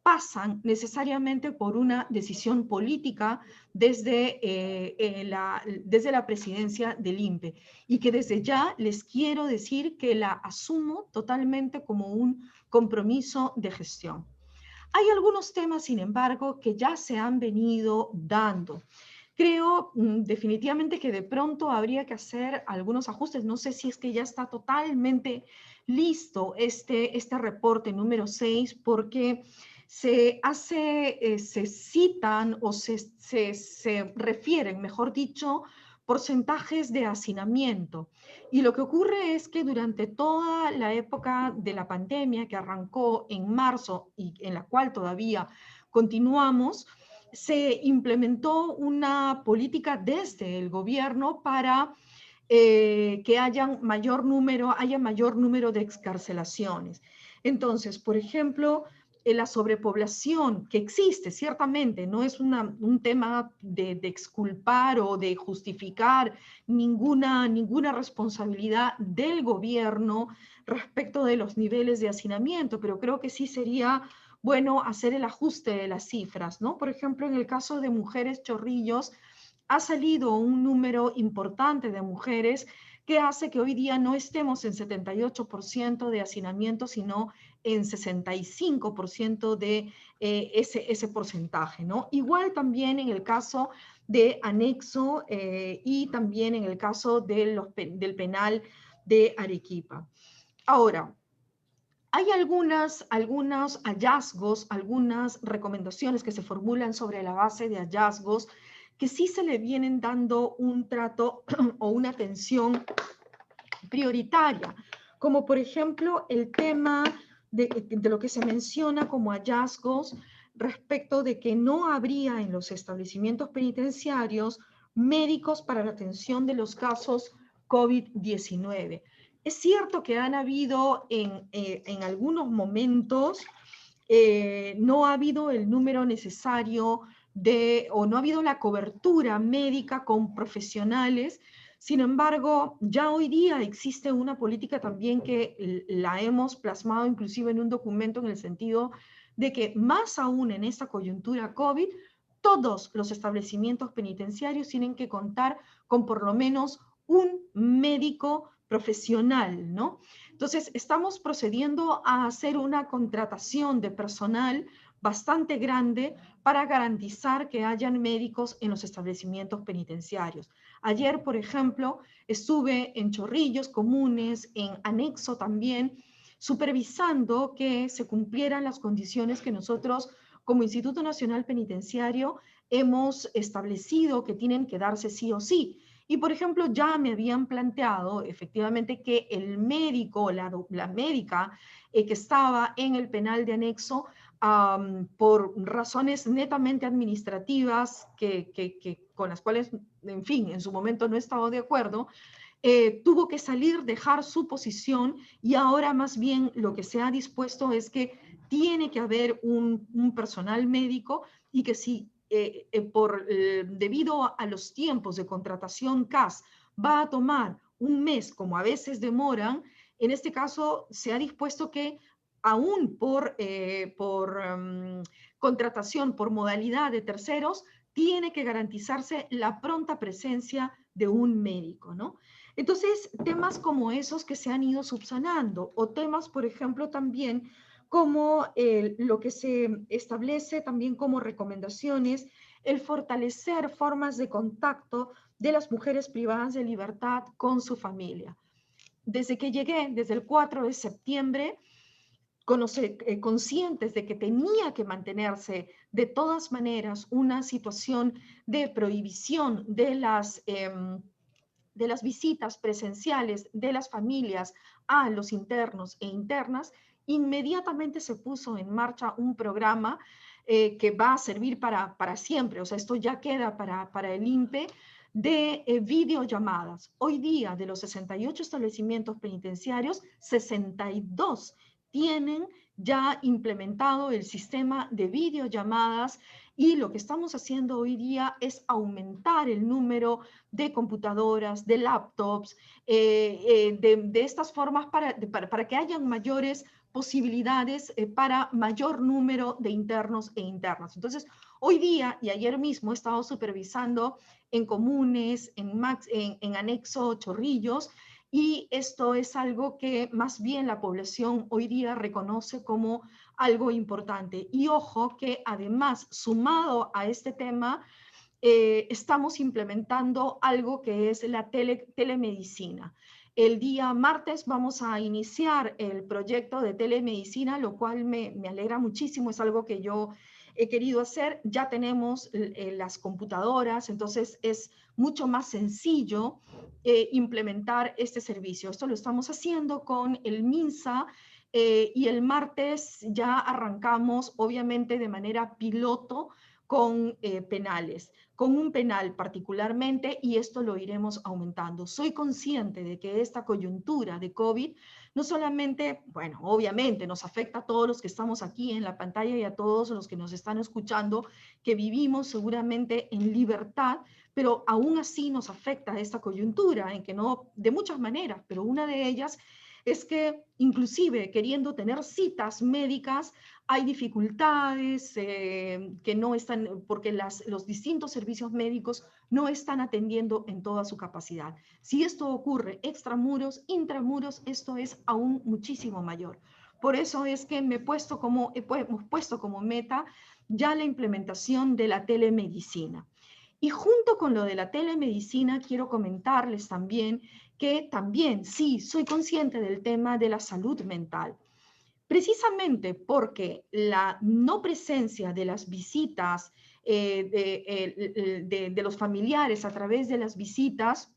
pasan necesariamente por una decisión política desde la presidencia del INPE, y que desde ya les quiero decir que la asumo totalmente como un compromiso de gestión. Hay algunos temas, sin embargo, que ya se han venido dando. Creo definitivamente que de pronto habría que hacer algunos ajustes. No sé si es que ya está totalmente listo este reporte número 6, porque se citan o se refieren, mejor dicho, porcentajes de hacinamiento. Y lo que ocurre es que durante toda la época de la pandemia, que arrancó en marzo y en la cual todavía continuamos, se implementó una política desde el gobierno para que haya mayor número de excarcelaciones. Entonces, por ejemplo, la sobrepoblación que existe, ciertamente, no es un tema de exculpar o de justificar ninguna responsabilidad del gobierno respecto de los niveles de hacinamiento, pero creo que sí sería bueno hacer el ajuste de las cifras, ¿no? Por ejemplo, en el caso de Mujeres Chorrillos, ha salido un número importante de mujeres que hace que hoy día no estemos en 78% de hacinamiento, sino en 65% de ese porcentaje, ¿no? Igual también en el caso de anexo y también en el caso de del penal de Arequipa. Ahora, hay algunos hallazgos, algunas recomendaciones que se formulan sobre la base de hallazgos que sí se le vienen dando un trato o una atención prioritaria, como por ejemplo el tema de lo que se menciona como hallazgos respecto de que no habría en los establecimientos penitenciarios médicos para la atención de los casos COVID-19. Es cierto que han habido en algunos momentos, no ha habido el número necesario o no ha habido la cobertura médica con profesionales. Sin embargo, ya hoy día existe una política también que la hemos plasmado inclusive en un documento en el sentido de que más aún en esta coyuntura COVID, todos los establecimientos penitenciarios tienen que contar con por lo menos un médico profesional, ¿no? Entonces, estamos procediendo a hacer una contratación de personal bastante grande para garantizar que hayan médicos en los establecimientos penitenciarios. Ayer, por ejemplo, estuve en Chorrillos Comunes, en Anexo también, supervisando que se cumplieran las condiciones que nosotros como Instituto Nacional Penitenciario hemos establecido que tienen que darse sí o sí. Y, por ejemplo, ya me habían planteado efectivamente que el médico, la médica que estaba en el penal de anexo, por razones netamente administrativas con las cuales, en fin, en su momento no he estado de acuerdo, tuvo que salir, dejar su posición y ahora más bien lo que se ha dispuesto es que tiene que haber un personal médico y que si debido a los tiempos de contratación CAS va a tomar un mes, como a veces demoran, en este caso se ha dispuesto que aún por contratación por modalidad de terceros, tiene que garantizarse la pronta presencia de un médico, ¿no? Entonces, temas como esos que se han ido subsanando, o temas, por ejemplo, también como lo que se establece también como recomendaciones, el fortalecer formas de contacto de las mujeres privadas de libertad con su familia. Desde que llegué, desde el 4 de septiembre, conscientes de que tenía que mantenerse de todas maneras una situación de prohibición de las visitas presenciales de las familias a los internos e internas, inmediatamente se puso en marcha un programa que va a servir para siempre, o sea, esto ya queda para el INPE, de videollamadas. Hoy día, de los 68 establecimientos penitenciarios, 62 tienen ya implementado el sistema de videollamadas y lo que estamos haciendo hoy día es aumentar el número de computadoras, de laptops, de estas formas para que hayan mayores posibilidades para mayor número de internos e internas. Entonces, hoy día y ayer mismo he estado supervisando en Comunes, en Anexo Chorrillos, y esto es algo que más bien la población hoy día reconoce como algo importante. Y ojo que además, sumado a este tema, estamos implementando algo que es la telemedicina. El día martes vamos a iniciar el proyecto de telemedicina, lo cual me alegra muchísimo, es algo que yo he querido hacer. Ya tenemos las computadoras, entonces es mucho más sencillo implementar este servicio. Esto lo estamos haciendo con el MINSA y el martes ya arrancamos, obviamente de manera piloto, con penales, con un penal particularmente, y esto lo iremos aumentando. Soy consciente de que esta coyuntura de COVID no solamente, bueno, obviamente nos afecta a todos los que estamos aquí en la pantalla y a todos los que nos están escuchando, que vivimos seguramente en libertad, pero aún así nos afecta esta coyuntura en que no, de muchas maneras, pero una de ellas es que inclusive queriendo tener citas médicas, hay dificultades que no están, porque los distintos servicios médicos no están atendiendo en toda su capacidad. Si esto ocurre extramuros, intramuros, esto es aún muchísimo mayor. Por eso es que hemos puesto como meta ya la implementación de la telemedicina. Y junto con lo de la telemedicina, quiero comentarles también que también, sí, soy consciente del tema de la salud mental. Precisamente porque la no presencia de las visitas de los familiares a través de las visitas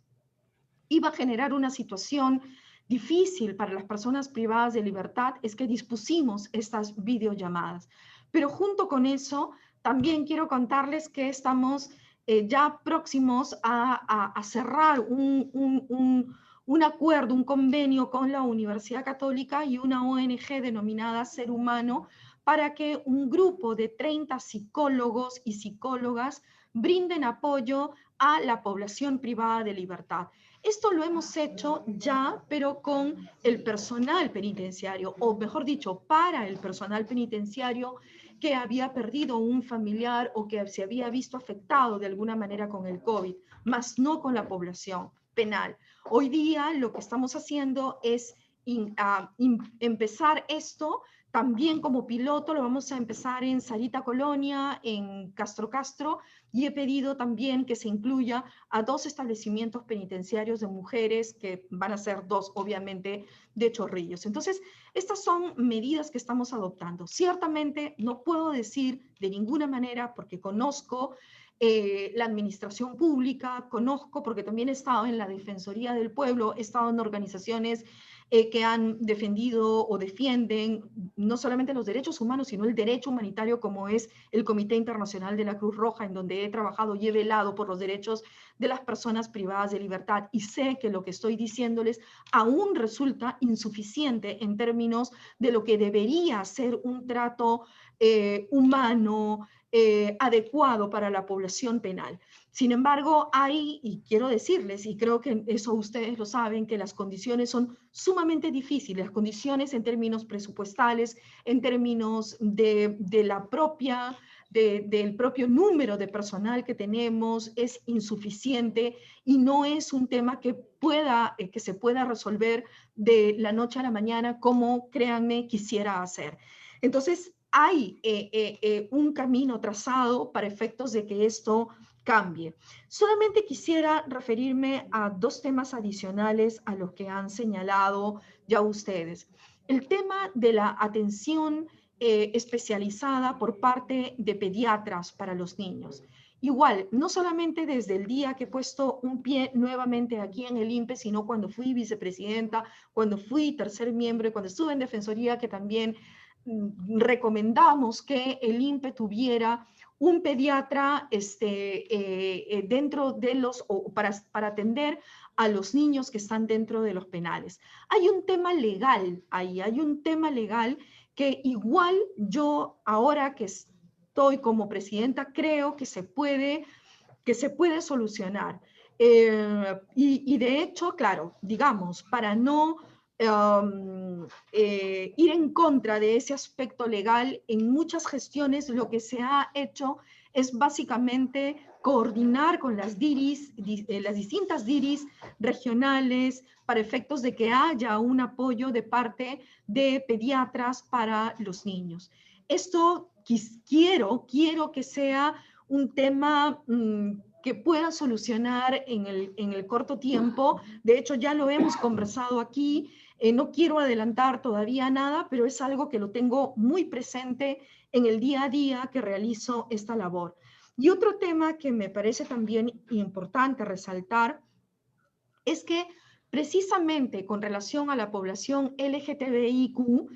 iba a generar una situación difícil para las personas privadas de libertad, es que dispusimos estas videollamadas. Pero junto con eso, también quiero contarles que estamos ya próximos a cerrar un acuerdo, un convenio con la Universidad Católica y una ONG denominada Ser Humano para que un grupo de 30 psicólogos y psicólogas brinden apoyo a la población privada de libertad. Esto lo hemos hecho ya, pero con el personal penitenciario, o mejor dicho, para el personal penitenciario que había perdido un familiar o que se había visto afectado de alguna manera con el COVID, más no con la población penal. Hoy día lo que estamos haciendo es empezar esto también como piloto, lo vamos a empezar en Sarita Colonia, en Castro Castro, y he pedido también que se incluya a 2 establecimientos penitenciarios de mujeres, que van a ser 2, obviamente, de Chorrillos. Entonces, estas son medidas que estamos adoptando. Ciertamente no puedo decir de ninguna manera, porque conozco la administración pública, conozco porque también he estado en la Defensoría del Pueblo, he estado en organizaciones que han defendido o defienden no solamente los derechos humanos, sino el derecho humanitario, como es el Comité Internacional de la Cruz Roja, en donde he trabajado y he velado por los derechos de las personas privadas de libertad. Y sé que lo que estoy diciéndoles aún resulta insuficiente en términos de lo que debería ser un trato humano, adecuado para la población penal. Sin embargo, hay, y quiero decirles, y creo que eso ustedes lo saben, que las condiciones son sumamente difíciles, las condiciones en términos presupuestales, en términos del propio número de personal que tenemos, es insuficiente y no es un tema que se pueda resolver de la noche a la mañana como, créanme, quisiera hacer. Entonces, hay un camino trazado para efectos de que esto cambie. Solamente quisiera referirme a 2 temas adicionales a los que han señalado ya ustedes. El tema de la atención especializada por parte de pediatras para los niños. Igual, no solamente desde el día que he puesto un pie nuevamente aquí en el INPE, sino cuando fui vicepresidenta, cuando fui tercer miembro y cuando estuve en Defensoría, que también recomendamos que el INPE tuviera un pediatra dentro de para atender a los niños que están dentro de los penales. Hay un tema legal ahí, hay un tema legal que igual yo ahora que estoy como presidenta creo que se puede solucionar. Y de hecho, claro, digamos, para no ir en contra de ese aspecto legal, en muchas gestiones lo que se ha hecho es básicamente coordinar con las DIRIs, las distintas DIRIs regionales, para efectos de que haya un apoyo de parte de pediatras para los niños. Esto quiero que sea un tema que pueda solucionar en el corto tiempo. De hecho, ya lo hemos conversado aquí. No quiero adelantar todavía nada, pero es algo que lo tengo muy presente en el día a día que realizo esta labor. Y otro tema que me parece también importante resaltar es que precisamente con relación a la población LGTBIQ,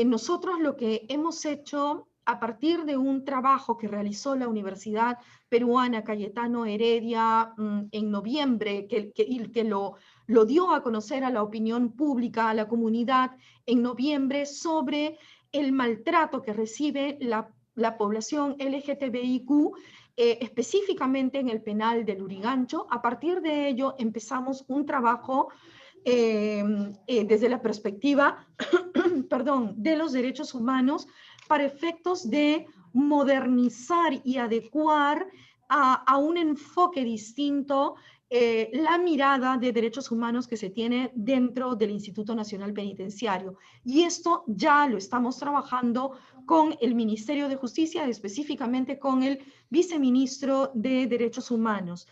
nosotros lo que hemos hecho a partir de un trabajo que realizó la Universidad Peruana Cayetano Heredia en noviembre, que lo dio a conocer a la opinión pública, a la comunidad en noviembre, sobre el maltrato que recibe la población LGTBIQ, específicamente en el penal de Lurigancho. A partir de ello empezamos un trabajo desde la perspectiva perdón, de los derechos humanos para efectos de modernizar y adecuar a un enfoque distinto la mirada de derechos humanos que se tiene dentro del Instituto Nacional Penitenciario. Y esto ya lo estamos trabajando con el Ministerio de Justicia, específicamente con el Viceministro de Derechos Humanos.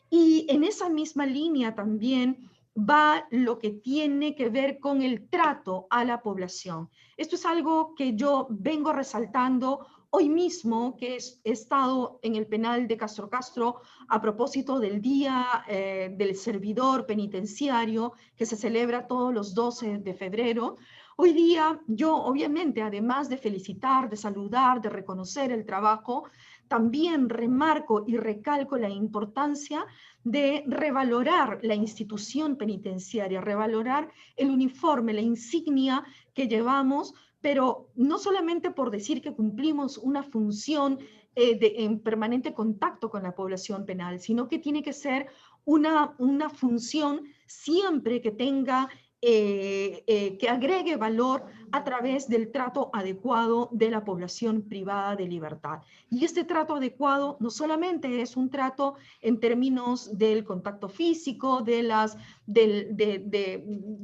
Y en esa misma línea también va lo que tiene que ver con el trato a la población. Esto es algo que yo vengo resaltando hoy mismo, que he estado en el penal de Castro Castro a propósito del Día del Servidor Penitenciario, que se celebra todos los 12 de febrero. Hoy día yo, obviamente, además de felicitar, de saludar, de reconocer el trabajo, también remarco y recalco la importancia de revalorar la institución penitenciaria, revalorar el uniforme, la insignia que llevamos, pero no solamente por decir que cumplimos una función en permanente contacto con la población penal, sino que tiene que ser una función siempre que tenga que agregue valor a través del trato adecuado de la población privada de libertad. Y este trato adecuado no solamente es un trato en términos del contacto físico,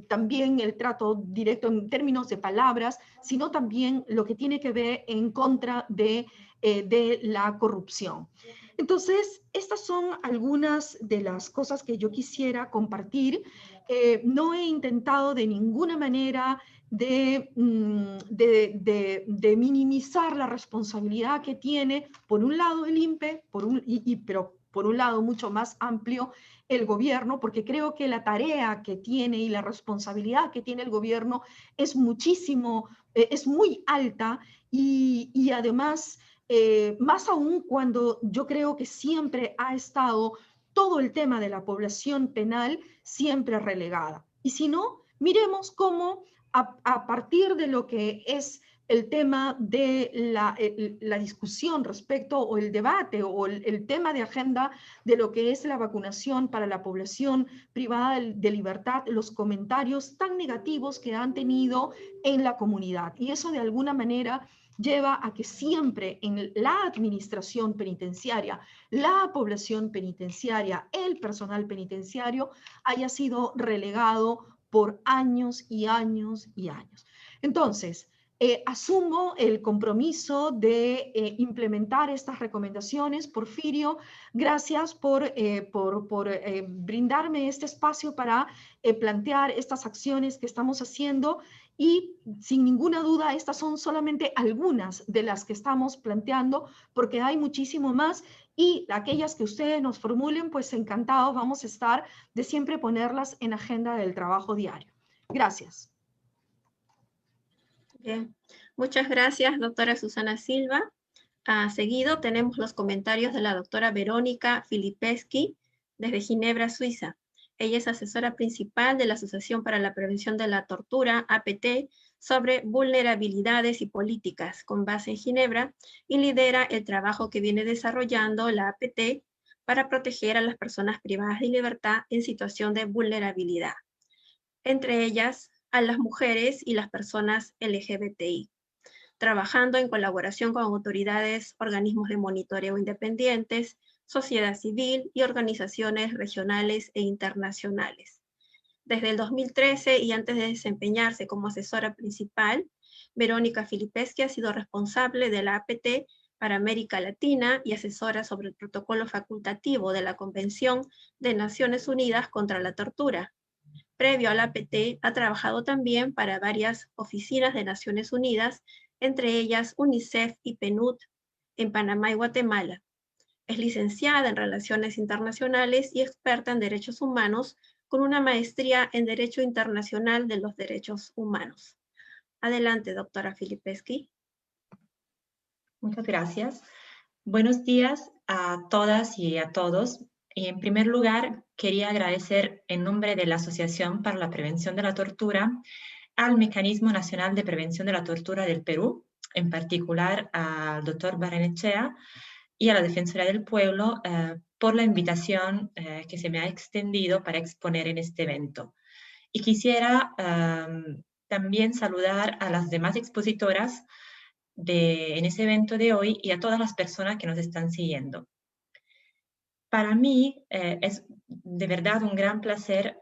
también el trato directo en términos de palabras, sino también lo que tiene que ver en contra de la corrupción. Entonces, estas son algunas de las cosas que yo quisiera compartir. No he intentado de ninguna manera de minimizar la responsabilidad que tiene, por un lado, el INPE, pero por un lado mucho más amplio el gobierno, porque creo que la tarea que tiene y la responsabilidad que tiene el gobierno es muchísimo, es muy alta y además, más aún cuando yo creo que siempre ha estado todo el tema de la población penal siempre relegada. Y si no, miremos cómo a partir de lo que es el tema de la discusión respecto o el debate o el tema de agenda de lo que es la vacunación para la población privada de libertad, los comentarios tan negativos que han tenido en la comunidad. Y eso de alguna manera lleva a que siempre en la administración penitenciaria, la población penitenciaria, el personal penitenciario haya sido relegado por años y años y años. Entonces, asumo el compromiso de implementar estas recomendaciones. Porfirio, gracias por brindarme este espacio para plantear estas acciones que estamos haciendo y sin ninguna duda estas son solamente algunas de las que estamos planteando porque hay muchísimo más y aquellas que ustedes nos formulen, pues encantados vamos a estar de siempre ponerlas en agenda del trabajo diario. Gracias. Bien, muchas gracias, doctora Susana Silva. Seguido tenemos los comentarios de la doctora Verónica Filipeschi desde Ginebra, Suiza. Ella es asesora principal de la Asociación para la Prevención de la Tortura, APT, sobre vulnerabilidades y políticas con base en Ginebra y lidera el trabajo que viene desarrollando la APT para proteger a las personas privadas de libertad en situación de vulnerabilidad, entre ellas a las mujeres y las personas LGBTI, trabajando en colaboración con autoridades, organismos de monitoreo independientes, sociedad civil y organizaciones regionales e internacionales. Desde el 2013 y antes de desempeñarse como asesora principal, Verónica Filipeschi ha sido responsable de la APT para América Latina y asesora sobre el protocolo facultativo de la Convención de Naciones Unidas contra la Tortura. Previo a la APT, ha trabajado también para varias oficinas de Naciones Unidas, entre ellas UNICEF y PNUD, en Panamá y Guatemala. Es licenciada en Relaciones Internacionales y experta en Derechos Humanos, con una maestría en Derecho Internacional de los Derechos Humanos. Adelante, doctora Filipeschi. Muchas gracias. Buenos días a todas y a todos. Y en primer lugar, quería agradecer en nombre de la Asociación para la Prevención de la Tortura al Mecanismo Nacional de Prevención de la Tortura del Perú, en particular al doctor Barrenechea y a la Defensoría del Pueblo por la invitación que se me ha extendido para exponer en este evento. Y quisiera también saludar a las demás expositoras en ese evento de hoy y a todas las personas que nos están siguiendo. Para mí es de verdad un gran placer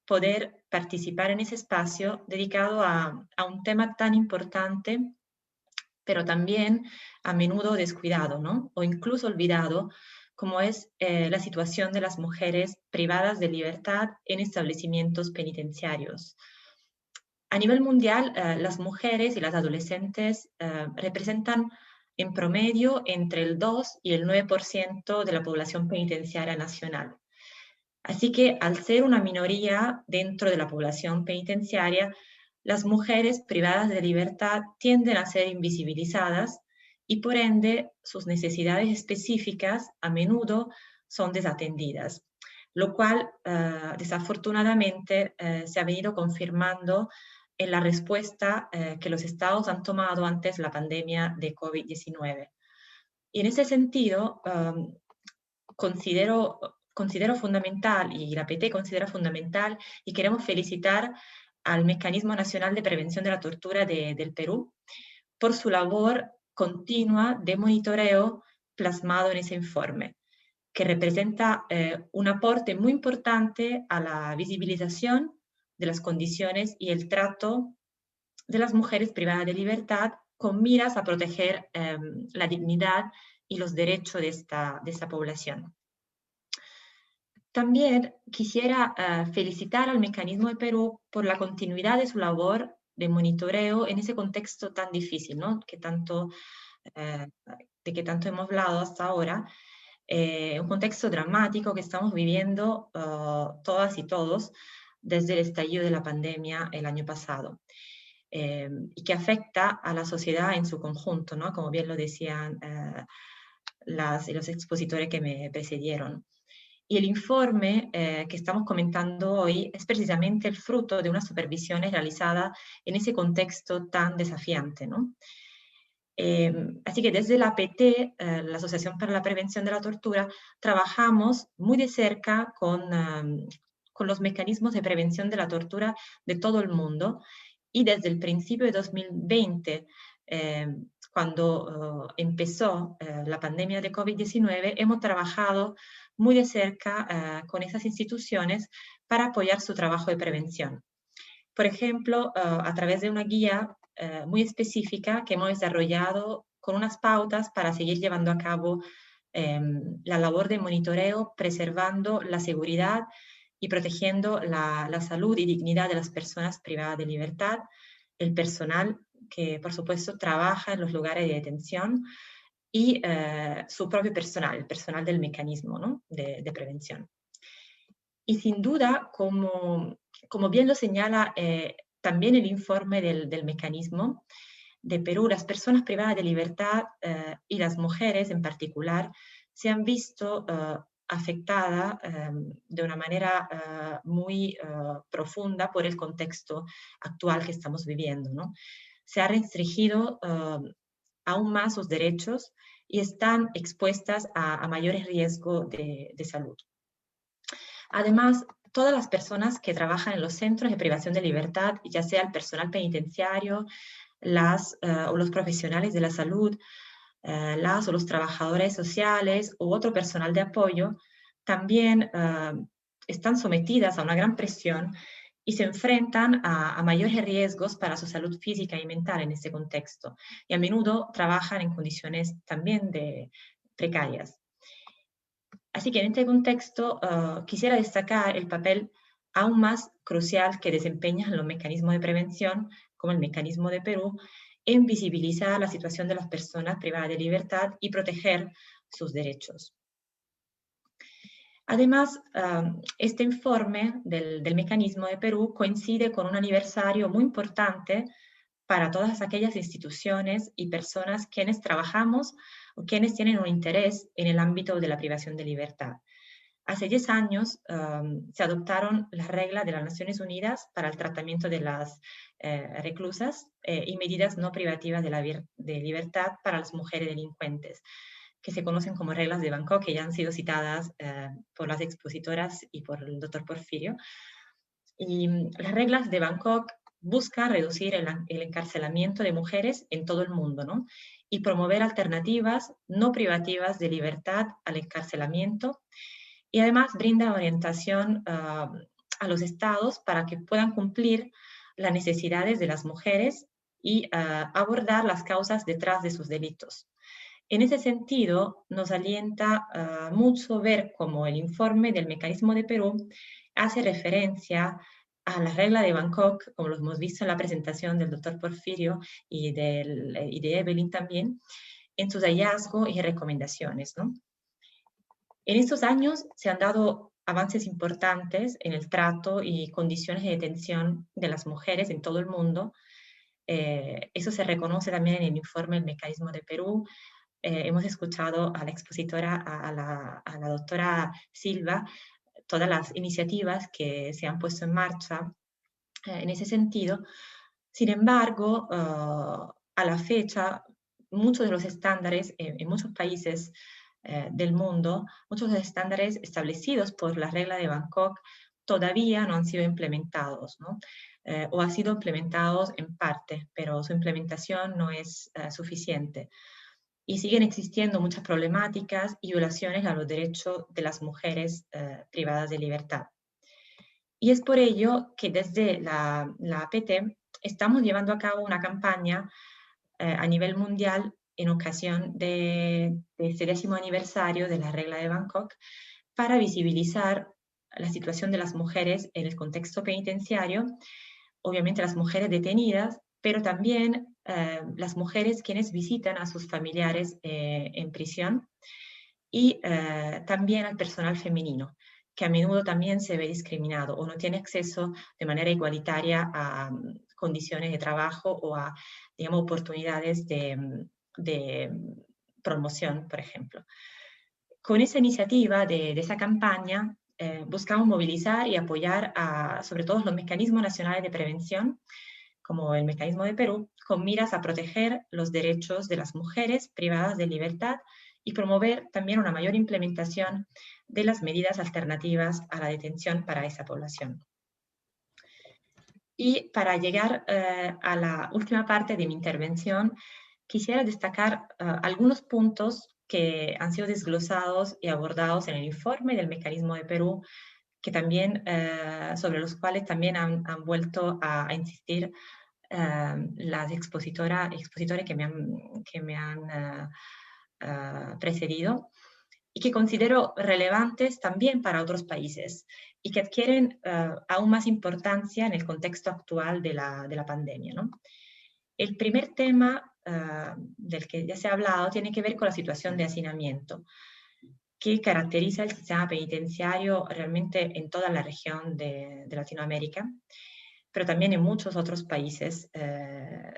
poder participar en ese espacio dedicado a un tema tan importante, pero también a menudo descuidado, ¿no? O incluso olvidado, como es la situación de las mujeres privadas de libertad en establecimientos penitenciarios. A nivel mundial, las mujeres y las adolescentes representan en promedio entre el 2 y el 9% de la población penitenciaria nacional. Así que al ser una minoría dentro de la población penitenciaria, las mujeres privadas de libertad tienden a ser invisibilizadas y por ende sus necesidades específicas a menudo son desatendidas, lo cual desafortunadamente se ha venido confirmando en la respuesta que los estados han tomado antes la pandemia de COVID-19. Y en ese sentido, considero fundamental, y la PT considera fundamental, y queremos felicitar al Mecanismo Nacional de Prevención de la Tortura del Perú por su labor continua de monitoreo plasmado en ese informe, que representa un aporte muy importante a la visibilización de las condiciones y el trato de las mujeres privadas de libertad con miras a proteger la dignidad y los derechos de esta población. También quisiera felicitar al Mecanismo de Perú por la continuidad de su labor de monitoreo en ese contexto tan difícil, ¿no? de que tanto hemos hablado hasta ahora, un contexto dramático que estamos viviendo todas y todos desde el estallido de la pandemia el año pasado, y que afecta a la sociedad en su conjunto, ¿no? Como bien lo decían los expositores que me precedieron. Y el informe que estamos comentando hoy es precisamente el fruto de una supervisión realizada en ese contexto tan desafiante, ¿no? Así que desde la APT, la Asociación para la Prevención de la Tortura, trabajamos muy de cerca con los mecanismos de prevención de la tortura de todo el mundo, y desde el principio de 2020, cuando empezó la pandemia de COVID-19, hemos trabajado muy de cerca con esas instituciones para apoyar su trabajo de prevención. Por ejemplo, a través de una guía muy específica que hemos desarrollado con unas pautas para seguir llevando a cabo la labor de monitoreo, preservando la seguridad y protegiendo la salud y dignidad de las personas privadas de libertad, el personal que por supuesto trabaja en los lugares de detención y su propio personal, el personal del mecanismo, ¿no? de prevención. Y sin duda, como bien lo señala también el informe del mecanismo de Perú, las personas privadas de libertad y las mujeres en particular se han visto afectadas de una manera muy profunda por el contexto actual que estamos viviendo, ¿no? Se ha restringido aún más sus derechos y están expuestas a mayores riesgos de salud. Además, todas las personas que trabajan en los centros de privación de libertad, ya sea el personal penitenciario, o los profesionales de la salud, o los trabajadores sociales u otro personal de apoyo, también están sometidas a una gran presión y se enfrentan a mayores riesgos para su salud física y mental en este contexto, y a menudo trabajan en condiciones también precarias. Así que en este contexto quisiera destacar el papel aún más crucial que desempeñan los mecanismos de prevención, como el Mecanismo de Perú, en visibilizar la situación de las personas privadas de libertad y proteger sus derechos. Además, este informe del Mecanismo de Perú coincide con un aniversario muy importante para todas aquellas instituciones y personas quienes trabajamos o quienes tienen un interés en el ámbito de la privación de libertad. Hace 10 años se adoptaron las reglas de las Naciones Unidas para el tratamiento de las reclusas y medidas no privativas de libertad para las mujeres delincuentes, que se conocen como reglas de Bangkok, que ya han sido citadas por las expositoras y por el doctor Porfirio. Y las reglas de Bangkok buscan reducir el encarcelamiento de mujeres en todo el mundo, ¿no? Y promover alternativas no privativas de libertad al encarcelamiento, y además brinda orientación a los estados para que puedan cumplir las necesidades de las mujeres y abordar las causas detrás de sus delitos. En ese sentido, nos alienta mucho ver cómo el informe del Mecanismo de Perú hace referencia a la regla de Bangkok, como lo hemos visto en la presentación del doctor Porfirio y de Evelyn también, en sus hallazgos y recomendaciones, ¿no? En estos años se han dado avances importantes en el trato y condiciones de detención de las mujeres en todo el mundo. Eso se reconoce también en el informe del Mecanismo de Perú. Hemos escuchado a la expositora, a la doctora Silva, todas las iniciativas que se han puesto en marcha en ese sentido. Sin embargo, a la fecha, muchos de los estándares en muchos países del mundo, muchos de los estándares establecidos por la regla de Bangkok todavía no han sido implementados, ¿no? O han sido implementados en parte, pero su implementación no es suficiente. Y siguen existiendo muchas problemáticas y violaciones a los derechos de las mujeres privadas de libertad. Y es por ello que desde la APT estamos llevando a cabo una campaña a nivel mundial en ocasión de este 10º aniversario de la regla de Bangkok para visibilizar la situación de las mujeres en el contexto penitenciario, obviamente las mujeres detenidas, pero también las mujeres quienes visitan a sus familiares en prisión, y también al personal femenino, que a menudo también se ve discriminado o no tiene acceso de manera igualitaria a condiciones de trabajo o a, digamos, oportunidades de promoción, por ejemplo. Con esa iniciativa de esa campaña, buscamos movilizar y apoyar a, sobre todo, los mecanismos nacionales de prevención, como el Mecanismo de Perú, con miras a proteger los derechos de las mujeres privadas de libertad y promover también una mayor implementación de las medidas alternativas a la detención para esa población. Y para llegar a la última parte de mi intervención, quisiera destacar algunos puntos que han sido desglosados y abordados en el informe del Mecanismo de Perú, que también, sobre los cuales también han vuelto a insistir las expositores que me han precedido, y que considero relevantes también para otros países y que adquieren aún más importancia en el contexto actual de la pandemia, ¿no? El primer tema del que ya se ha hablado tiene que ver con la situación de hacinamiento, que caracteriza el sistema penitenciario realmente en toda la región de Latinoamérica, pero también en muchos otros países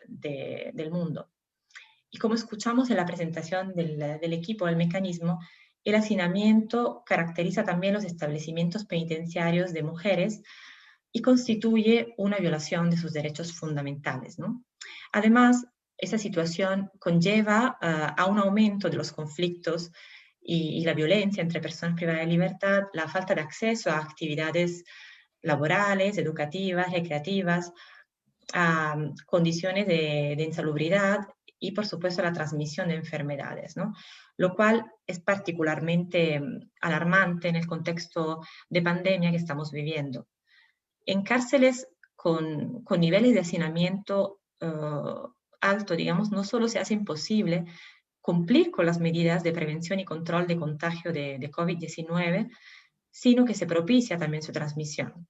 del mundo. Y como escuchamos en la presentación del equipo del mecanismo, el hacinamiento caracteriza también los establecimientos penitenciarios de mujeres y constituye una violación de sus derechos fundamentales, ¿no? Además, esa situación conlleva a un aumento de los conflictos y la violencia entre personas privadas de libertad, la falta de acceso a actividades laborales, educativas, recreativas, a condiciones de insalubridad y, por supuesto, la transmisión de enfermedades, ¿no? Lo cual es particularmente alarmante en el contexto de pandemia que estamos viviendo. En cárceles con niveles de hacinamiento alto, digamos, no solo se hace imposible cumplir con las medidas de prevención y control de contagio de COVID-19, sino que se propicia también su transmisión.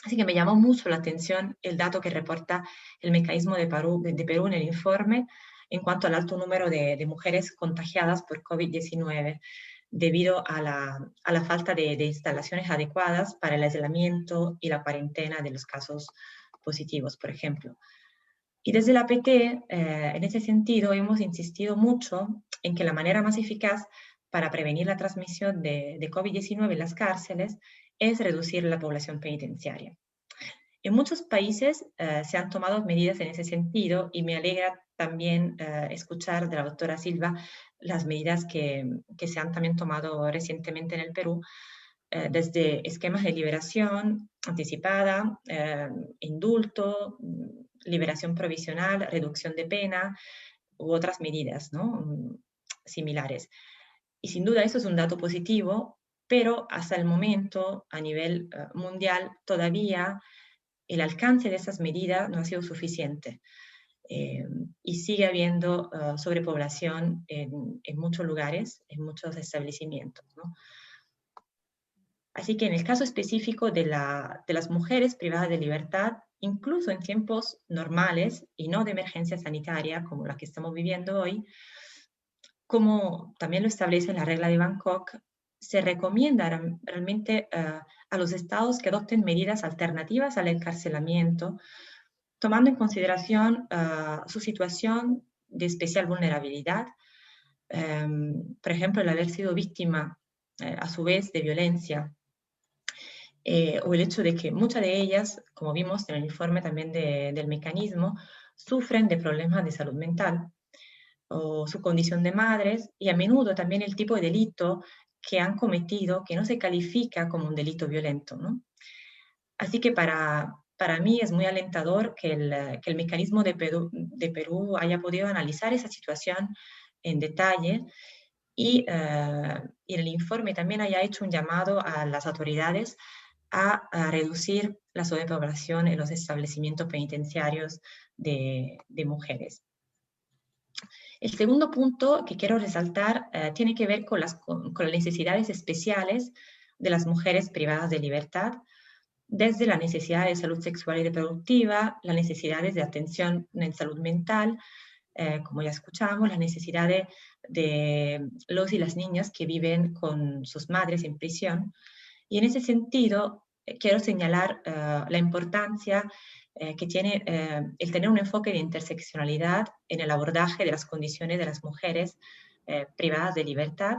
Así que me llamó mucho la atención el dato que reporta el Mecanismo de Perú en el informe en cuanto al alto número de mujeres contagiadas por COVID-19 debido a la falta de instalaciones adecuadas para el aislamiento y la cuarentena de los casos positivos, por ejemplo. Y desde la APT, en ese sentido, hemos insistido mucho en que la manera más eficaz para prevenir la transmisión de COVID-19 en las cárceles es reducir la población penitenciaria. En muchos países se han tomado medidas en ese sentido y me alegra también escuchar de la doctora Silva las medidas que se han también tomado recientemente en el Perú, desde esquemas de liberación anticipada, indulto, liberación provisional, reducción de pena u otras medidas, ¿no? Similares. Y sin duda eso es un dato positivo, pero hasta el momento, a nivel mundial, todavía el alcance de esas medidas no ha sido suficiente. Y sigue habiendo sobrepoblación en muchos lugares, en muchos establecimientos, ¿no? Así que en el caso específico de las mujeres privadas de libertad, incluso en tiempos normales y no de emergencia sanitaria como la que estamos viviendo hoy, como también lo establece la regla de Bangkok, se recomienda realmente a los estados que adopten medidas alternativas al encarcelamiento, tomando en consideración su situación de especial vulnerabilidad, por ejemplo, el haber sido víctima a su vez de violencia, o el hecho de que muchas de ellas, como vimos en el informe también del mecanismo, sufren de problemas de salud mental, o su condición de madres, y a menudo también el tipo de delito que han cometido, que no se califica como un delito violento, ¿no? Así que para mí es muy alentador que el mecanismo de Perú haya podido analizar esa situación en detalle y en el informe también haya hecho un llamado a las autoridades a reducir la sobrepoblación en los establecimientos penitenciarios de mujeres. El segundo punto que quiero resaltar tiene que ver con las necesidades especiales de las mujeres privadas de libertad, desde la necesidad de salud sexual y reproductiva, las necesidades de atención en salud mental, como ya escuchamos, las necesidades de los y las niñas que viven con sus madres en prisión. Y en ese sentido, quiero señalar la importancia que tiene el tener un enfoque de interseccionalidad en el abordaje de las condiciones de las mujeres privadas de libertad,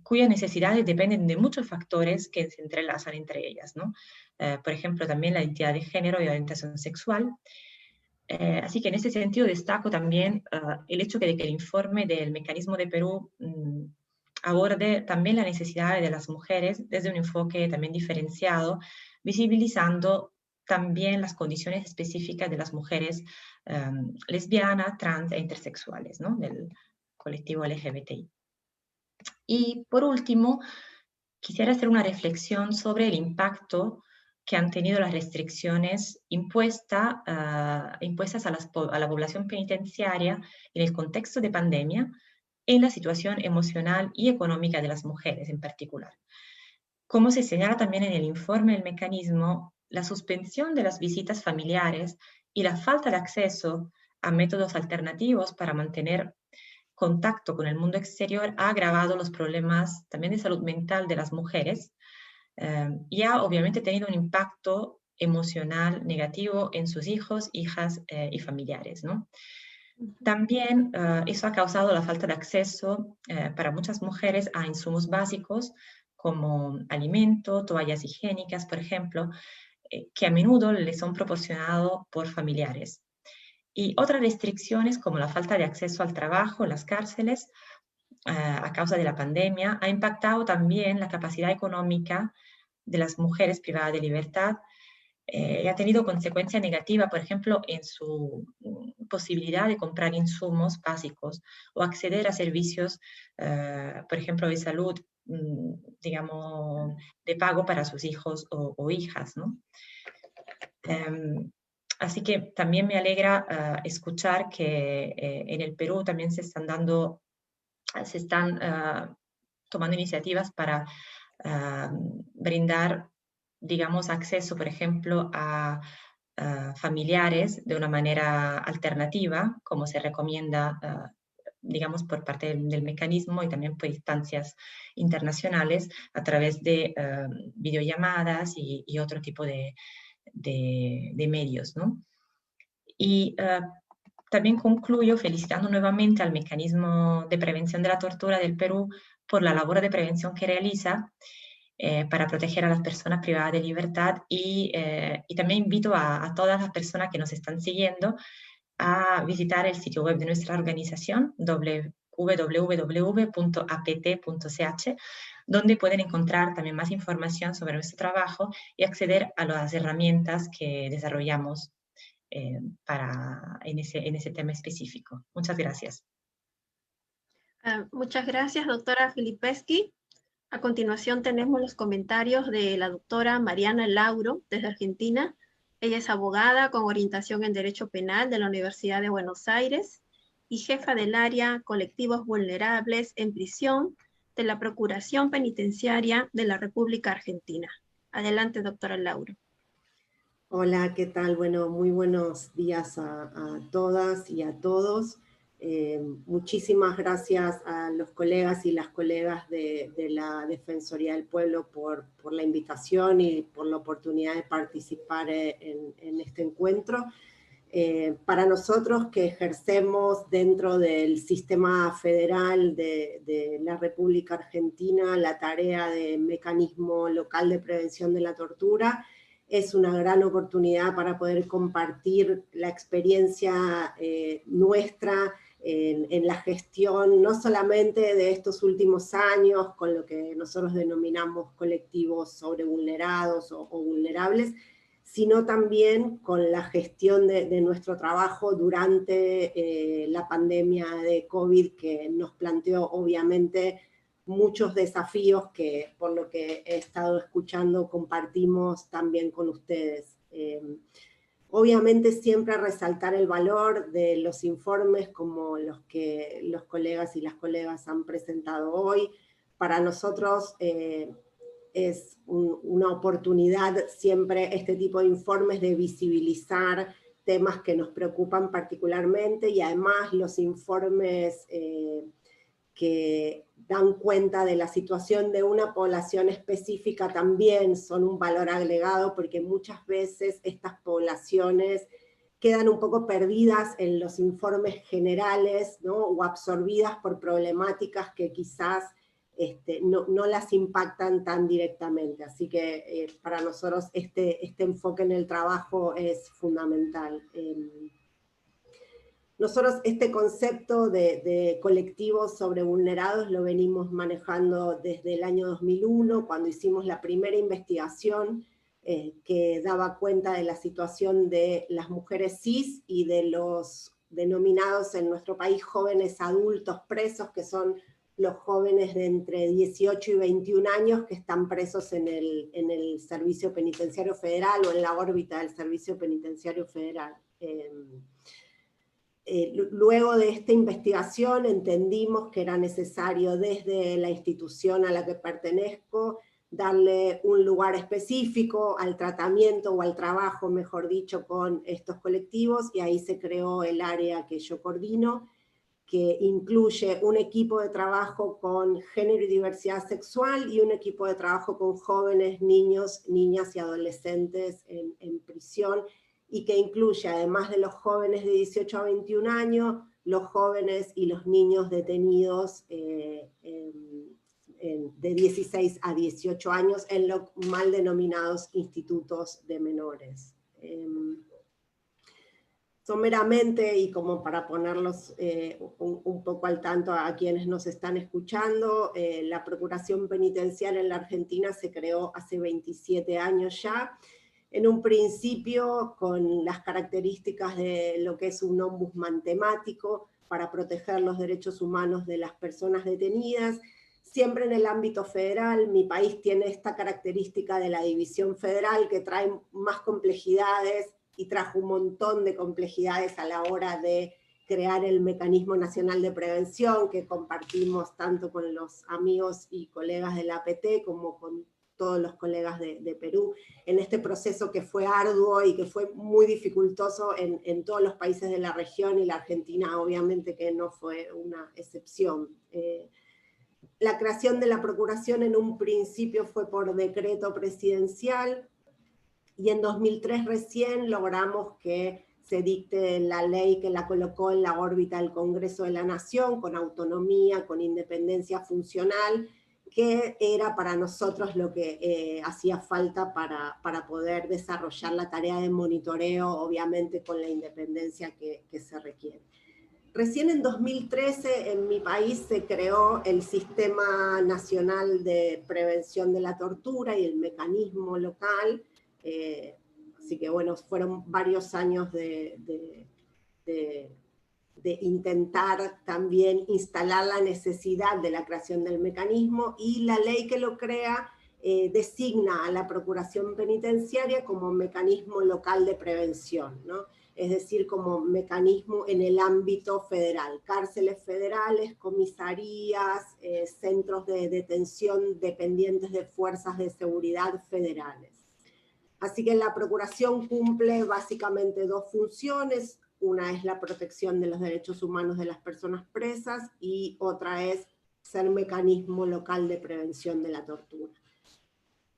cuyas necesidades dependen de muchos factores que se entrelazan entre ellas, ¿no? Por ejemplo, también la identidad de género y orientación sexual. Así que en ese sentido destaco también el hecho de que el informe del Mecanismo de Perú aborde también la necesidad de las mujeres desde un enfoque también diferenciado, visibilizando también las condiciones específicas de las mujeres lesbianas, trans e intersexuales, ¿no? Del colectivo LGBTI. Y por último, quisiera hacer una reflexión sobre el impacto que han tenido las restricciones impuestas a la población penitenciaria en el contexto de pandemia, en la situación emocional y económica de las mujeres en particular. Como se señala también en el informe del mecanismo, la suspensión de las visitas familiares y la falta de acceso a métodos alternativos para mantener contacto con el mundo exterior ha agravado los problemas también de salud mental de las mujeres y ha obviamente tenido un impacto emocional negativo en sus hijos, hijas y familiares, ¿no? También eso ha causado la falta de acceso para muchas mujeres a insumos básicos como alimento, toallas higiénicas, por ejemplo, que a menudo les son proporcionados por familiares. Y otras restricciones como la falta de acceso al trabajo en las cárceles a causa de la pandemia ha impactado también la capacidad económica de las mujeres privadas de libertad y ha tenido consecuencia negativa, por ejemplo, en su posibilidad de comprar insumos básicos o acceder a servicios, por ejemplo, de salud, digamos, de pago para sus hijos o hijas, ¿no? Así que también me alegra escuchar que en el Perú también se están tomando iniciativas para brindar, digamos, acceso, por ejemplo, a familiares de una manera alternativa, como se recomienda, digamos, por parte del mecanismo y también por instancias internacionales a través de videollamadas y otro tipo de medios, ¿no? Y también concluyo felicitando nuevamente al Mecanismo de Prevención de la Tortura del Perú por la labor de prevención que realiza para proteger a las personas privadas de libertad y también invito a todas las personas que nos están siguiendo a visitar el sitio web de nuestra organización www.apt.ch, donde pueden encontrar también más información sobre nuestro trabajo y acceder a las herramientas que desarrollamos en ese tema específico. Muchas gracias. Muchas gracias, doctora Filipeski. A continuación tenemos los comentarios de la doctora Mariana Lauro, desde Argentina. Ella es abogada con orientación en Derecho Penal de la Universidad de Buenos Aires y jefa del área Colectivos Vulnerables en Prisión de la Procuración Penitenciaria de la República Argentina. Adelante, doctora Lauro. Hola, ¿qué tal? Bueno, muy buenos días a todas y a todos. Muchísimas gracias a los colegas y las colegas de la Defensoría del Pueblo por la invitación y por la oportunidad de participar en este encuentro. Para nosotros que ejercemos dentro del sistema federal de la República Argentina la tarea de mecanismo local de prevención de la tortura, es una gran oportunidad para poder compartir la experiencia nuestra en la gestión, no solamente de estos últimos años, con lo que nosotros denominamos colectivos sobrevulnerados o vulnerables, sino también con la gestión de nuestro trabajo durante la pandemia de COVID, que nos planteó obviamente muchos desafíos que, por lo que he estado escuchando, compartimos también con ustedes. Obviamente siempre resaltar el valor de los informes como los que los colegas y las colegas han presentado hoy. Para nosotros es una oportunidad siempre este tipo de informes de visibilizar temas que nos preocupan particularmente, y además los informes que dan cuenta de la situación de una población específica también son un valor agregado, porque muchas veces estas poblaciones quedan un poco perdidas en los informes generales, ¿no? O absorbidas por problemáticas que quizás no las impactan tan directamente. Así que para nosotros este enfoque en el trabajo es fundamental. Nosotros este concepto de colectivos sobrevulnerados lo venimos manejando desde el año 2001, cuando hicimos la primera investigación que daba cuenta de la situación de las mujeres cis y de los denominados en nuestro país jóvenes adultos presos, que son los jóvenes de entre 18 y 21 años que están presos en el Servicio Penitenciario Federal o en la órbita del Servicio Penitenciario Federal. Luego de esta investigación entendimos que era necesario desde la institución a la que pertenezco darle un lugar específico al tratamiento o al trabajo, mejor dicho, con estos colectivos, y ahí se creó el área que yo coordino, que incluye un equipo de trabajo con género y diversidad sexual y un equipo de trabajo con jóvenes, niños, niñas y adolescentes en prisión, y que incluye, además de los jóvenes de 18 a 21 años, los jóvenes y los niños detenidos de 16 a 18 años en los mal denominados institutos de menores. Someramente, y como para ponerlos un poco al tanto a quienes nos están escuchando, la Procuración Penitenciaria en la Argentina se creó hace 27 años ya, en un principio con las características de lo que es un ombudsman temático para proteger los derechos humanos de las personas detenidas, siempre en el ámbito federal. Mi país tiene esta característica de la división federal que trae más complejidades, y trajo un montón de complejidades a la hora de crear el Mecanismo Nacional de Prevención, que compartimos tanto con los amigos y colegas de la APT como con todos los colegas de Perú, en este proceso que fue arduo y que fue muy dificultoso en todos los países de la región, y la Argentina obviamente que no fue una excepción. La creación de la Procuración en un principio fue por decreto presidencial, y en 2003 recién logramos que se dicte la ley que la colocó en la órbita del Congreso de la Nación, con autonomía, con independencia funcional, que era para nosotros lo que hacía falta para poder desarrollar la tarea de monitoreo, obviamente con la independencia que se requiere. Recién en 2013 en mi país se creó el Sistema Nacional de Prevención de la Tortura y el mecanismo local, así que bueno, fueron varios años de intentar también instalar la necesidad de la creación del mecanismo, y la ley que lo crea designa a la Procuración Penitenciaria como mecanismo local de prevención, ¿no? Es decir, como mecanismo en el ámbito federal, cárceles federales, comisarías, centros de detención dependientes de fuerzas de seguridad federales. Así que la Procuración cumple básicamente dos funciones. Una es la protección de los derechos humanos de las personas presas y otra es ser mecanismo local de prevención de la tortura.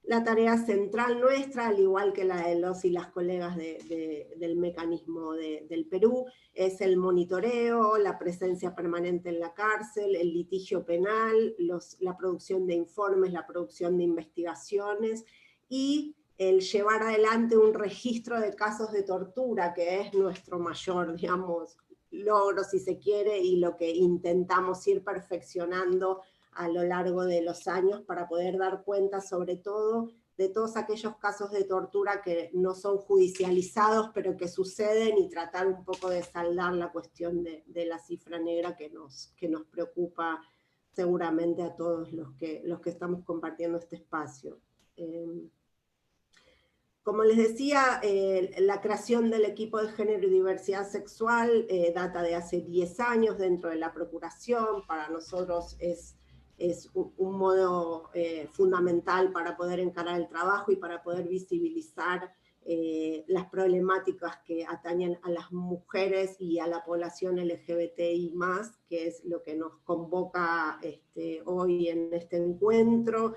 La tarea central nuestra, al igual que la de los y las colegas del mecanismo del Perú, es el monitoreo, la presencia permanente en la cárcel, el litigio penal, la producción de informes, la producción de investigaciones y el llevar adelante un registro de casos de tortura, que es nuestro mayor, digamos, logro, si se quiere, y lo que intentamos ir perfeccionando a lo largo de los años para poder dar cuenta sobre todo de todos aquellos casos de tortura que no son judicializados pero que suceden, y tratar un poco de saldar la cuestión de la cifra negra que nos preocupa seguramente a todos los que estamos compartiendo este espacio. Como les decía, la creación del equipo de género y diversidad sexual data de hace 10 años dentro de la Procuración. Para nosotros es un modo fundamental para poder encarar el trabajo y para poder visibilizar las problemáticas que atañen a las mujeres y a la población LGBTI+, que es lo que nos convoca hoy en este encuentro.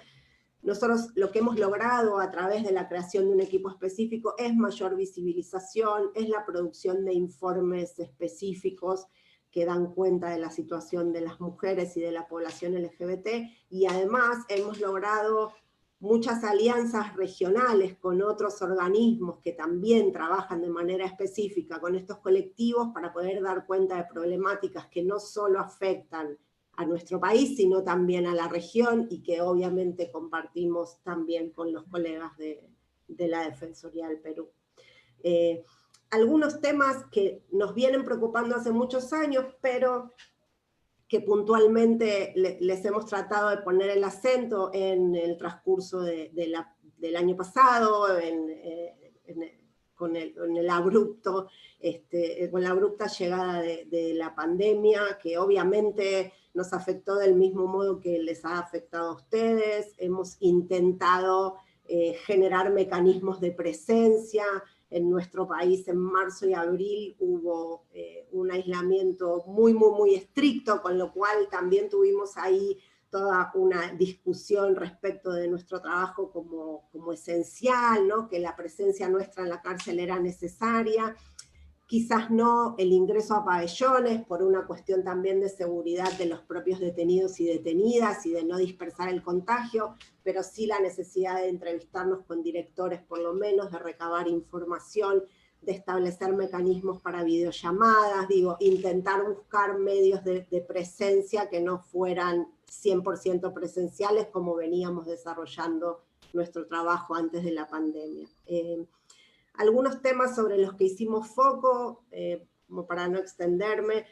Nosotros lo que hemos logrado a través de la creación de un equipo específico es mayor visibilización, es la producción de informes específicos que dan cuenta de la situación de las mujeres y de la población LGBT, y además hemos logrado muchas alianzas regionales con otros organismos que también trabajan de manera específica con estos colectivos para poder dar cuenta de problemáticas que no solo afectan a nuestro país, sino también a la región, y que obviamente compartimos también con los colegas de la Defensoría del Perú. Algunos temas que nos vienen preocupando hace muchos años, pero que puntualmente les hemos tratado de poner el acento en el transcurso del año pasado, con la abrupta llegada de la pandemia, que obviamente nos afectó del mismo modo que les ha afectado a ustedes. Hemos intentado generar mecanismos de presencia. En nuestro país en marzo y abril hubo un aislamiento muy, muy, muy estricto, con lo cual también tuvimos ahí toda una discusión respecto de nuestro trabajo como esencial, ¿no? Que la presencia nuestra en la cárcel era necesaria. Quizás no el ingreso a pabellones por una cuestión también de seguridad de los propios detenidos y detenidas y de no dispersar el contagio, pero sí la necesidad de entrevistarnos con directores por lo menos, de recabar información, de establecer mecanismos para videollamadas, intentar buscar medios de presencia que no fueran 100% presenciales como veníamos desarrollando nuestro trabajo antes de la pandemia. Algunos temas sobre los que hicimos foco, como para no extenderme,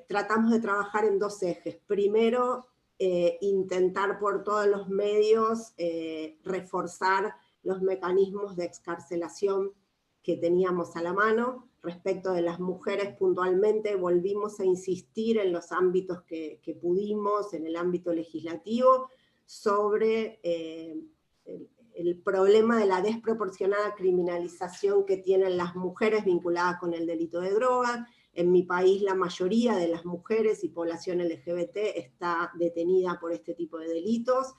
tratamos de trabajar en dos ejes. Primero, intentar por todos los medios reforzar los mecanismos de excarcelación que teníamos a la mano. Respecto de las mujeres puntualmente, volvimos a insistir en los ámbitos que pudimos, en el ámbito legislativo, sobre el problema de la desproporcionada criminalización que tienen las mujeres vinculadas con el delito de droga. En mi país la mayoría de las mujeres y población LGBT está detenida por este tipo de delitos,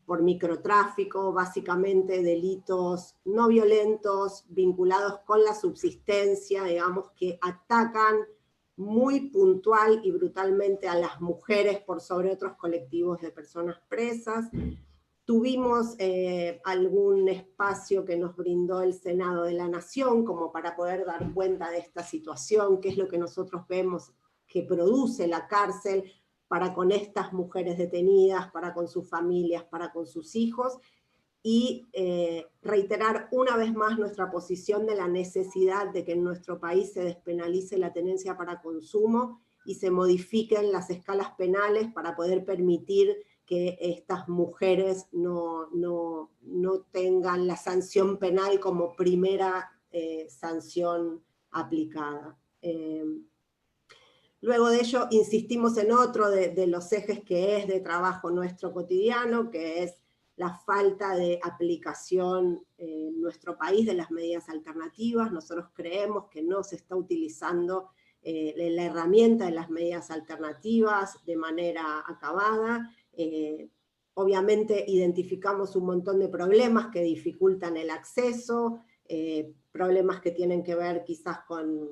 por microtráfico, básicamente delitos no violentos vinculados con la subsistencia, digamos, que atacan muy puntual y brutalmente a las mujeres por sobre otros colectivos de personas presas. Tuvimos algún espacio que nos brindó el Senado de la Nación como para poder dar cuenta de esta situación, qué es lo que nosotros vemos que produce la cárcel para con estas mujeres detenidas, para con sus familias, para con sus hijos, y reiterar una vez más nuestra posición de la necesidad de que en nuestro país se despenalice la tenencia para consumo y se modifiquen las escalas penales para poder permitir que estas mujeres no tengan la sanción penal como primera sanción aplicada. Luego de ello, insistimos en otro de los ejes que es de trabajo nuestro cotidiano, que es la falta de aplicación en nuestro país de las medidas alternativas. Nosotros creemos que no se está utilizando la herramienta de las medidas alternativas de manera acabada. Obviamente identificamos un montón de problemas que dificultan el acceso, problemas que tienen que ver quizás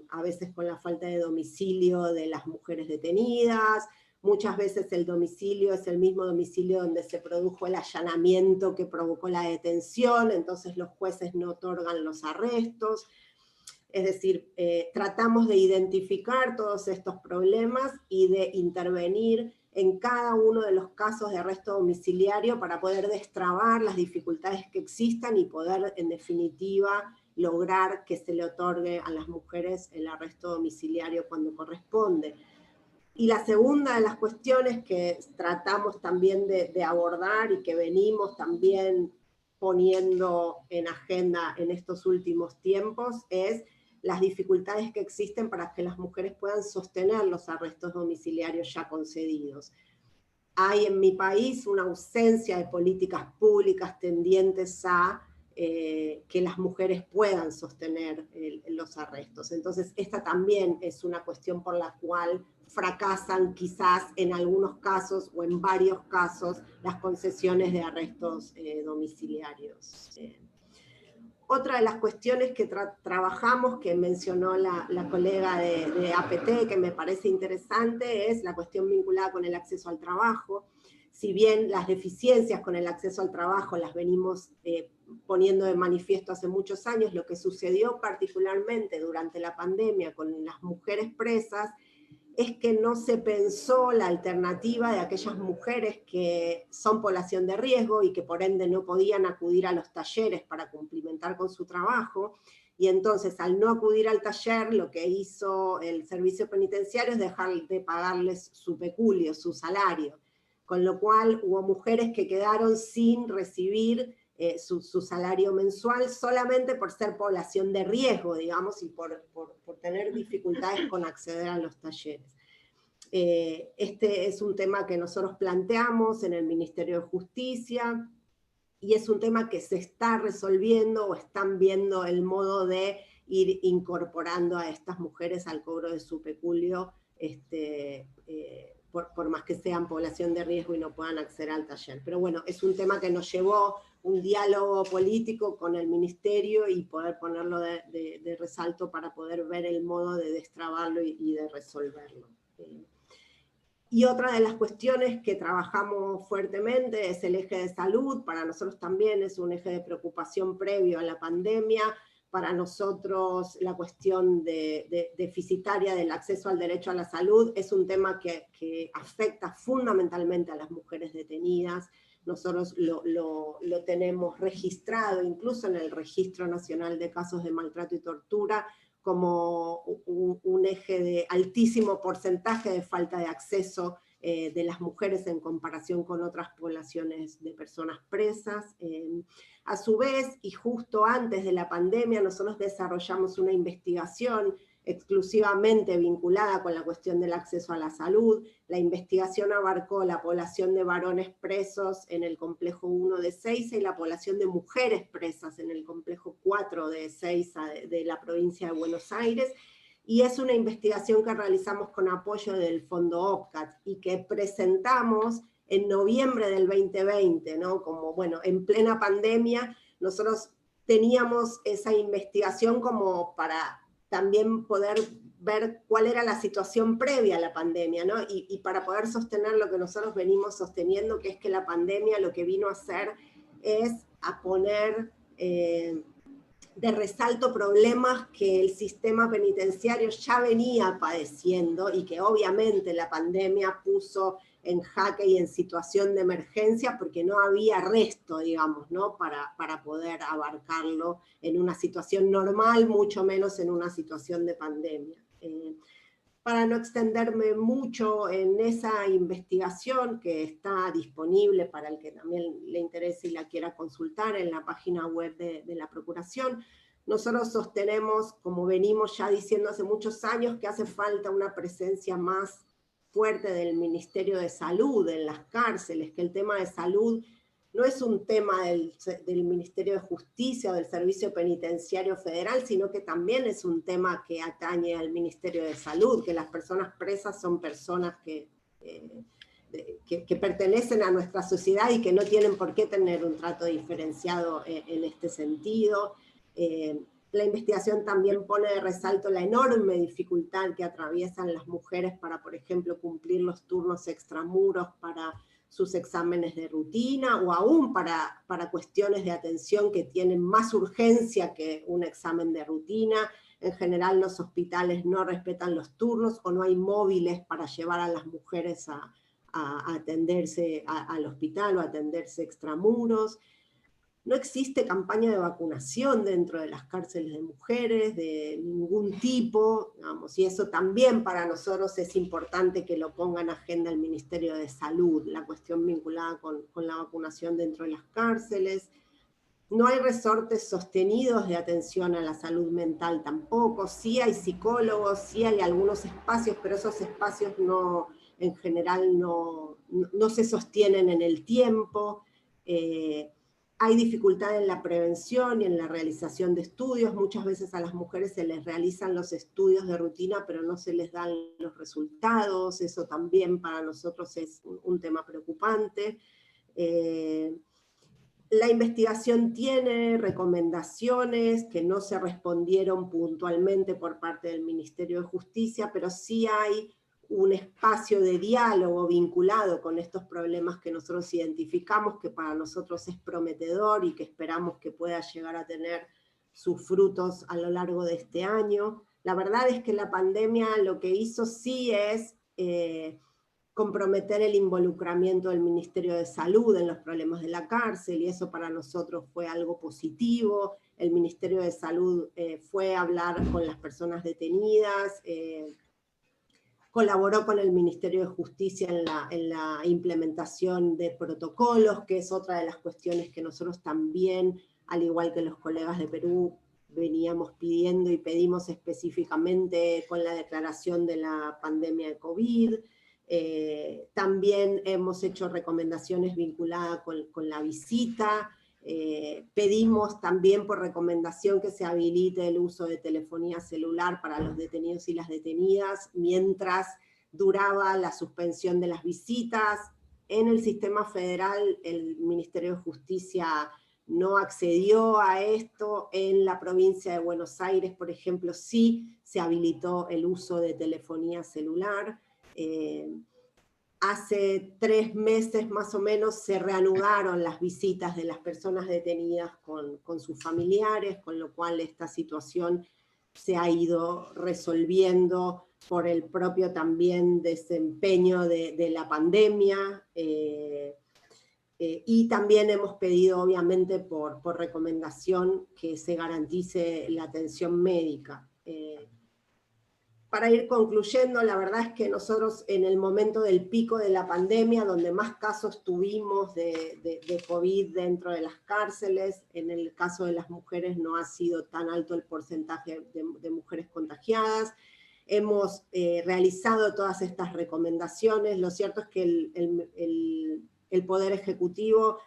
a veces con la falta de domicilio de las mujeres detenidas. Muchas veces el domicilio es el mismo domicilio donde se produjo el allanamiento que provocó la detención, entonces los jueces no otorgan los arrestos. Es decir, tratamos de identificar todos estos problemas y de intervenir en cada uno de los casos de arresto domiciliario para poder destrabar las dificultades que existan y poder, en definitiva, lograr que se le otorgue a las mujeres el arresto domiciliario cuando corresponde. Y la segunda de las cuestiones que tratamos también de abordar y que venimos también poniendo en agenda en estos últimos tiempos es las dificultades que existen para que las mujeres puedan sostener los arrestos domiciliarios ya concedidos. Hay en mi país una ausencia de políticas públicas tendientes a que las mujeres puedan sostener los arrestos. Entonces, esta también es una cuestión por la cual fracasan quizás en algunos casos o en varios casos las concesiones de arrestos domiciliarios. Otra de las cuestiones que trabajamos, que mencionó la colega de APT, que me parece interesante, es la cuestión vinculada con el acceso al trabajo. Si bien las deficiencias con el acceso al trabajo las venimos poniendo de manifiesto hace muchos años, lo que sucedió particularmente durante la pandemia con las mujeres presas es que no se pensó la alternativa de aquellas mujeres que son población de riesgo y que por ende no podían acudir a los talleres para cumplimentar con su trabajo, y entonces al no acudir al taller lo que hizo el servicio penitenciario es dejar de pagarles su peculio, su salario, con lo cual hubo mujeres que quedaron sin recibir su salario mensual solamente por ser población de riesgo, digamos, y por tener dificultades con acceder a los talleres. Este es un tema que nosotros planteamos en el Ministerio de Justicia, y es un tema que se está resolviendo o están viendo el modo de ir incorporando a estas mujeres al cobro de su peculio, por más que sean población de riesgo y no puedan acceder al taller. Pero bueno, es un tema que nos llevó un diálogo político con el ministerio y poder ponerlo de resalto para poder ver el modo de destrabarlo y de resolverlo. Y otra de las cuestiones que trabajamos fuertemente es el eje de salud. Para nosotros también es un eje de preocupación previo a la pandemia. Para nosotros la cuestión deficitaria del acceso al derecho a la salud es un tema que afecta fundamentalmente a las mujeres detenidas. Nosotros lo tenemos registrado, incluso en el Registro Nacional de Casos de Maltrato y Tortura, como un eje de altísimo porcentaje de falta de acceso de las mujeres en comparación con otras poblaciones de personas presas. A su vez, y justo antes de la pandemia, nosotros desarrollamos una investigación exclusivamente vinculada con la cuestión del acceso a la salud. La investigación abarcó la población de varones presos en el complejo 1 de Ezeiza y la población de mujeres presas en el complejo 4 de Ezeiza de la provincia de Buenos Aires, y es una investigación que realizamos con apoyo del Fondo OPCAT y que presentamos en noviembre del 2020, ¿no? Como, bueno, en plena pandemia, nosotros teníamos esa investigación como para también poder ver cuál era la situación previa a la pandemia, ¿no? Y para poder sostener lo que nosotros venimos sosteniendo, que es que la pandemia lo que vino a hacer es a poner resalto problemas que el sistema penitenciario ya venía padeciendo y que obviamente la pandemia puso en jaque y en situación de emergencia porque no había resto, digamos, ¿no? para poder abarcarlo en una situación normal, mucho menos en una situación de pandemia. Para no extenderme mucho en esa investigación que está disponible para el que también le interese y la quiera consultar en la página web de la Procuración, nosotros sostenemos, como venimos ya diciendo hace muchos años, que hace falta una presencia más fuerte del Ministerio de Salud en las cárceles, que el tema de salud no es un tema del Ministerio de Justicia o del Servicio Penitenciario Federal, sino que también es un tema que atañe al Ministerio de Salud, que las personas presas son personas que pertenecen a nuestra sociedad y que no tienen por qué tener un trato diferenciado en este sentido. La investigación también pone de resalto la enorme dificultad que atraviesan las mujeres para, por ejemplo, cumplir los turnos extramuros para sus exámenes de rutina, o aún para cuestiones de atención que tienen más urgencia que un examen de rutina. En general los hospitales no respetan los turnos, o no hay móviles para llevar a las mujeres a atenderse al hospital o a atenderse extramuros. No existe campaña de vacunación dentro de las cárceles de mujeres, de ningún tipo, digamos, y eso también para nosotros es importante que lo ponga en agenda el Ministerio de Salud, la cuestión vinculada con la vacunación dentro de las cárceles. No hay resortes sostenidos de atención a la salud mental tampoco. Sí hay psicólogos, sí hay algunos espacios, pero esos espacios no, en general no se sostienen en el tiempo. Hay dificultad en la prevención y en la realización de estudios. Muchas veces a las mujeres se les realizan los estudios de rutina, pero no se les dan los resultados. Eso también para nosotros es un tema preocupante. La investigación tiene recomendaciones que no se respondieron puntualmente por parte del Ministerio de Justicia, pero sí hay un espacio de diálogo vinculado con estos problemas que nosotros identificamos, que para nosotros es prometedor y que esperamos que pueda llegar a tener sus frutos a lo largo de este año. La verdad es que la pandemia lo que hizo sí es comprometer el involucramiento del Ministerio de Salud en los problemas de la cárcel, y eso para nosotros fue algo positivo. El Ministerio de Salud fue a hablar con las personas detenidas, colaboró con el Ministerio de Justicia en la implementación de protocolos, que es otra de las cuestiones que nosotros también, al igual que los colegas de Perú, veníamos pidiendo y pedimos específicamente con la declaración de la pandemia de COVID. También hemos hecho recomendaciones vinculadas con la visita. Pedimos también por recomendación que se habilite el uso de telefonía celular para los detenidos y las detenidas mientras duraba la suspensión de las visitas. En el sistema federal el Ministerio de Justicia no accedió a esto. En la provincia de Buenos Aires, por ejemplo, sí se habilitó el uso de telefonía celular. Hace 3 meses más o menos se reanudaron las visitas de las personas detenidas con sus familiares, con lo cual esta situación se ha ido resolviendo por el propio también desempeño de la pandemia. Y también hemos pedido, obviamente, por recomendación, que se garantice la atención médica. Para ir concluyendo, la verdad es que nosotros en el momento del pico de la pandemia, donde más casos tuvimos de COVID dentro de las cárceles, en el caso de las mujeres no ha sido tan alto el porcentaje de mujeres contagiadas. Hemos realizado todas estas recomendaciones. Lo cierto es que el Poder Ejecutivo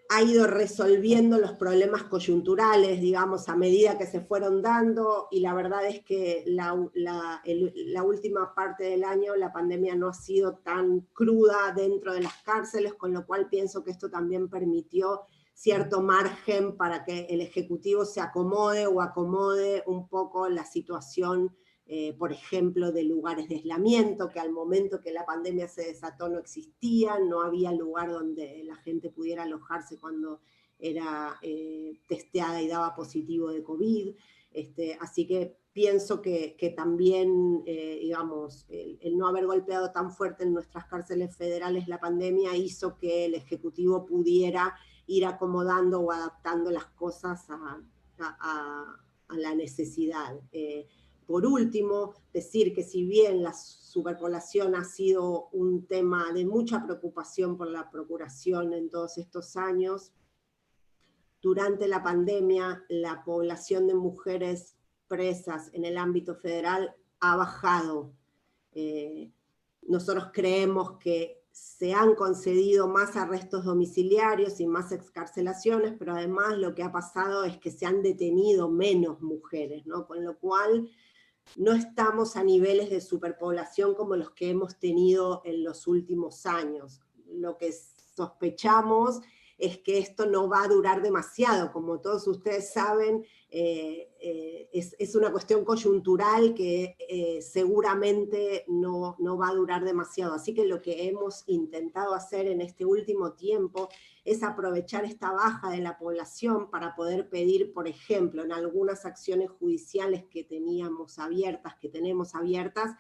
ha ido resolviendo los problemas coyunturales, digamos, a medida que se fueron dando, y la verdad es que la última parte del año la pandemia no ha sido tan cruda dentro de las cárceles, con lo cual pienso que esto también permitió cierto margen para que el Ejecutivo se acomode un poco la situación, por ejemplo, de lugares de aislamiento, que al momento que la pandemia se desató no existían, no había lugar donde la gente pudiera alojarse cuando era testeada y daba positivo de COVID. Así que pienso que también, digamos, el no haber golpeado tan fuerte en nuestras cárceles federales la pandemia hizo que el Ejecutivo pudiera ir acomodando o adaptando las cosas a la necesidad. Por último, decir que si bien la superpoblación ha sido un tema de mucha preocupación por la Procuración en todos estos años, durante la pandemia la población de mujeres presas en el ámbito federal ha bajado. Nosotros creemos que se han concedido más arrestos domiciliarios y más excarcelaciones, pero además lo que ha pasado es que se han detenido menos mujeres, ¿no? Con lo cual no estamos a niveles de superpoblación como los que hemos tenido en los últimos años. Lo que sospechamos es que esto no va a durar demasiado. Como todos ustedes saben, es una cuestión coyuntural que seguramente no va a durar demasiado. Así que lo que hemos intentado hacer en este último tiempo es aprovechar esta baja de la población para poder pedir, por ejemplo, en algunas acciones judiciales que tenemos abiertas,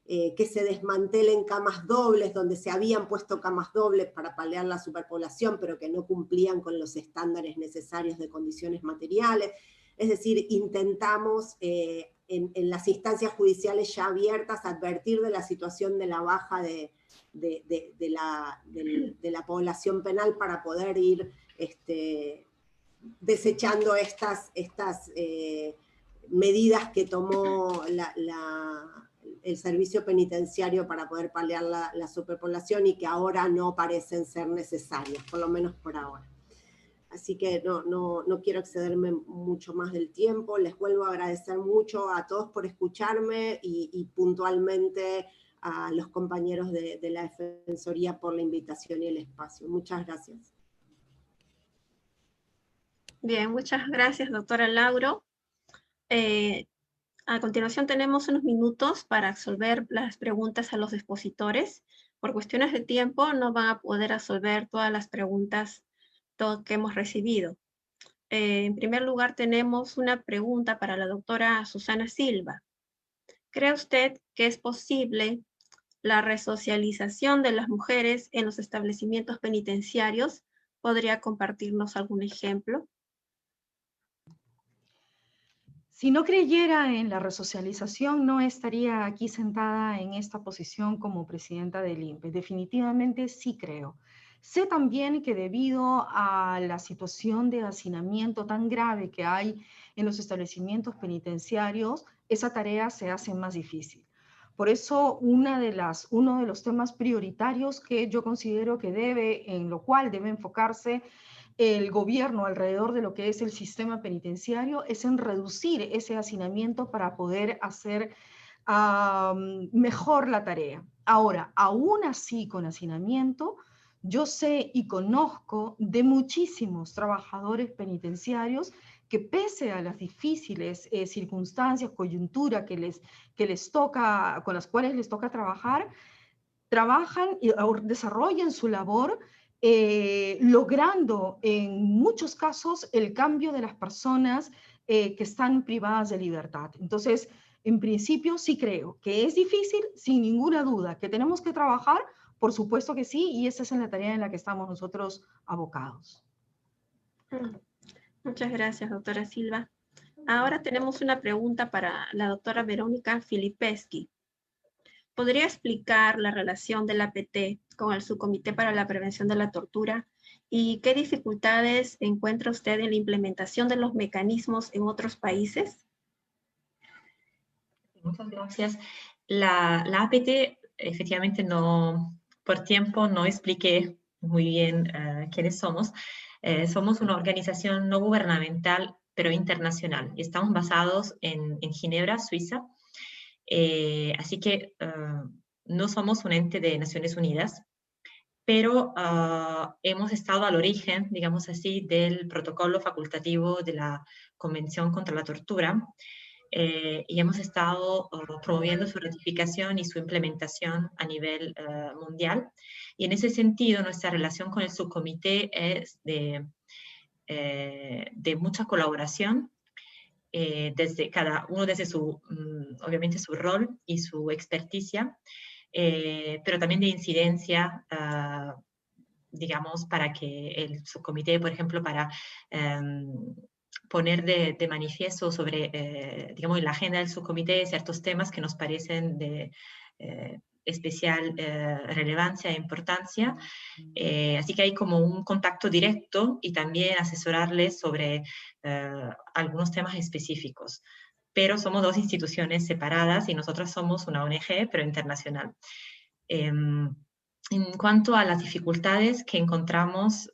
que se desmantelen camas dobles, donde se habían puesto camas dobles para paliar la superpoblación, pero que no cumplían con los estándares necesarios de condiciones materiales. Es decir, intentamos en las instancias judiciales ya abiertas advertir de la situación de la baja de la población penal para poder ir desechando estas medidas que tomó el servicio penitenciario para poder paliar la superpoblación y que ahora no parecen ser necesarias, por lo menos por ahora. Así que no quiero excederme mucho más del tiempo. Les vuelvo a agradecer mucho a todos por escucharme y puntualmente a los compañeros de la Defensoría por la invitación y el espacio. Muchas gracias. Bien, muchas gracias, doctora Lauro. A continuación tenemos unos minutos para absolver las preguntas a los expositores. Por cuestiones de tiempo no van a poder absolver todas las preguntas que hemos recibido. En primer lugar tenemos una pregunta para la doctora Susana Silva. ¿Cree usted que es posible la resocialización de las mujeres en los establecimientos penitenciarios? ¿Podría compartirnos algún ejemplo? Si no creyera en la resocialización, no estaría aquí sentada en esta posición como presidenta del INPE. Definitivamente sí creo. Sé también que debido a la situación de hacinamiento tan grave que hay en los establecimientos penitenciarios, esa tarea se hace más difícil. Por eso, uno de los temas prioritarios que yo considero que en lo cual debe enfocarse el gobierno alrededor de lo que es el sistema penitenciario es en reducir ese hacinamiento para poder hacer mejor la tarea. Ahora, aún así con hacinamiento, yo sé y conozco de muchísimos trabajadores penitenciarios que pese a las difíciles circunstancias, coyuntura con las cuales les toca trabajar, trabajan y desarrollan su labor logrando en muchos casos el cambio de las personas que están privadas de libertad. Entonces, en principio sí creo que es difícil, sin ninguna duda, que tenemos que trabajar, por supuesto que sí, y esa es la tarea en la que estamos nosotros abocados. Muchas gracias, doctora Silva. Ahora tenemos una pregunta para la doctora Verónica Filipeschi. ¿Podría explicar la relación del APT con el Subcomité para la Prevención de la Tortura y qué dificultades encuentra usted en la implementación de los mecanismos en otros países? Muchas gracias. La APT, efectivamente, por tiempo no expliqué muy bien quiénes somos. Somos una organización no gubernamental, pero internacional. Estamos basados en Ginebra, Suiza. Así que no somos un ente de Naciones Unidas, pero hemos estado al origen, digamos así, del protocolo facultativo de la Convención contra la Tortura, y hemos estado promoviendo su ratificación y su implementación a nivel mundial. Y en ese sentido, nuestra relación con el subcomité es de de mucha colaboración, desde cada uno desde su, obviamente su rol y su experticia, pero también de incidencia, digamos, para que el subcomité, por ejemplo, para poner de manifiesto sobre, digamos, en la agenda del subcomité ciertos temas que nos parecen de especial relevancia e importancia. Así que hay como un contacto directo y también asesorarles sobre algunos temas específicos. Pero somos dos instituciones separadas y nosotros somos una ONG, pero internacional. En cuanto a las dificultades que encontramos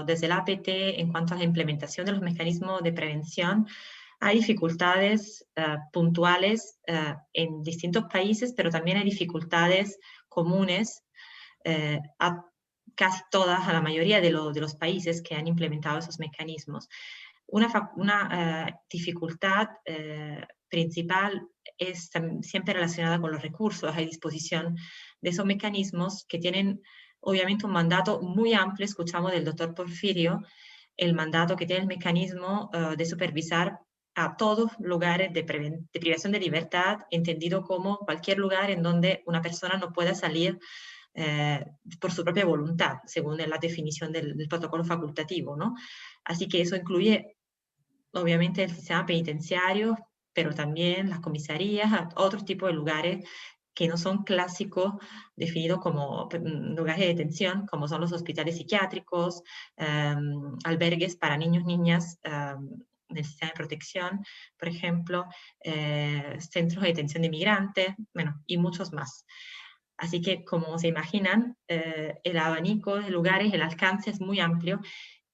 desde el APT en cuanto a la implementación de los mecanismos de prevención, hay dificultades puntuales en distintos países, pero también hay dificultades comunes a casi todas, a la mayoría de los países que han implementado esos mecanismos. Una dificultad principal es siempre relacionada con los recursos a disposición de esos mecanismos que tienen obviamente un mandato muy amplio. Escuchamos del doctor Porfirio el mandato que tiene el mecanismo de supervisar a todos lugares de privación de libertad, entendido como cualquier lugar en donde una persona no pueda salir por su propia voluntad, según la definición del protocolo facultativo, ¿no? Así que eso incluye obviamente el sistema penitenciario, pero también las comisarías, otros tipos de lugares que no son clásicos definidos como lugares de detención, como son los hospitales psiquiátricos, albergues para niños, niñas del sistema de protección, por ejemplo, centros de detención de migrantes, bueno, y muchos más. Así que, como se imaginan, el abanico de lugares, el alcance es muy amplio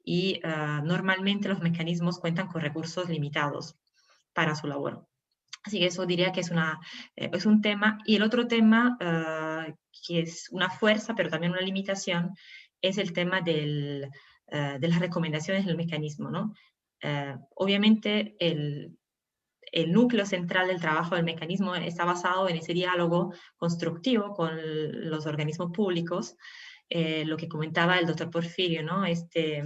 y normalmente los mecanismos cuentan con recursos limitados para su labor. Así que eso diría que es un tema. Y el otro tema, que es una fuerza, pero también una limitación, es el tema de las recomendaciones del mecanismo, ¿no? Obviamente, el núcleo central del trabajo del mecanismo está basado en ese diálogo constructivo con los organismos públicos, lo que comentaba el doctor Porfirio, ¿no? Este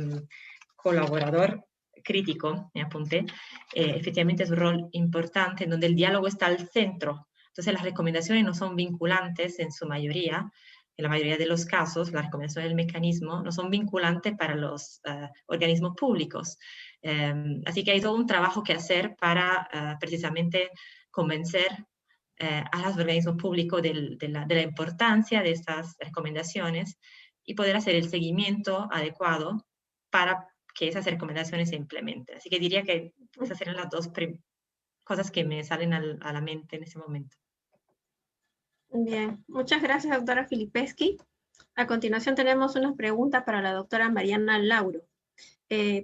colaborador crítico, me apunté, efectivamente es un rol importante en donde el diálogo está al centro. Entonces las recomendaciones no son vinculantes en su mayoría, en la mayoría de los casos, las recomendaciones del mecanismo no son vinculantes para los organismos públicos. Así que hay todo un trabajo que hacer para precisamente convencer a los organismos públicos de la importancia de estas recomendaciones y poder hacer el seguimiento adecuado para que esas recomendaciones se implementen. Así que diría que esas serían las dos cosas que me salen a la mente en ese momento. Bien, muchas gracias, doctora Filipeschi. A continuación tenemos una pregunta para la doctora Mariana Lauro.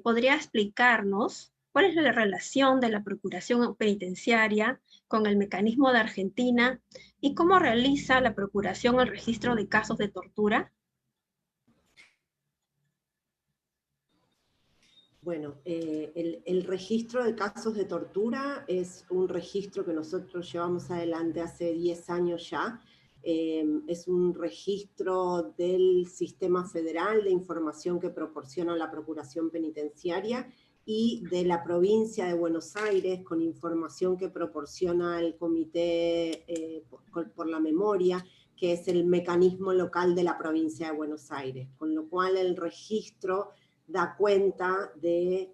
¿Podría explicarnos cuál es la relación de la Procuración Penitenciaria con el mecanismo de Argentina y cómo realiza la Procuración el registro de casos de tortura? Bueno, el registro de casos de tortura es un registro que nosotros llevamos adelante hace 10 años ya. Es un registro del Sistema Federal de Información que proporciona la Procuración Penitenciaria y de la provincia de Buenos Aires con información que proporciona el Comité por la Memoria, que es el mecanismo local de la provincia de Buenos Aires, con lo cual el registro da cuenta de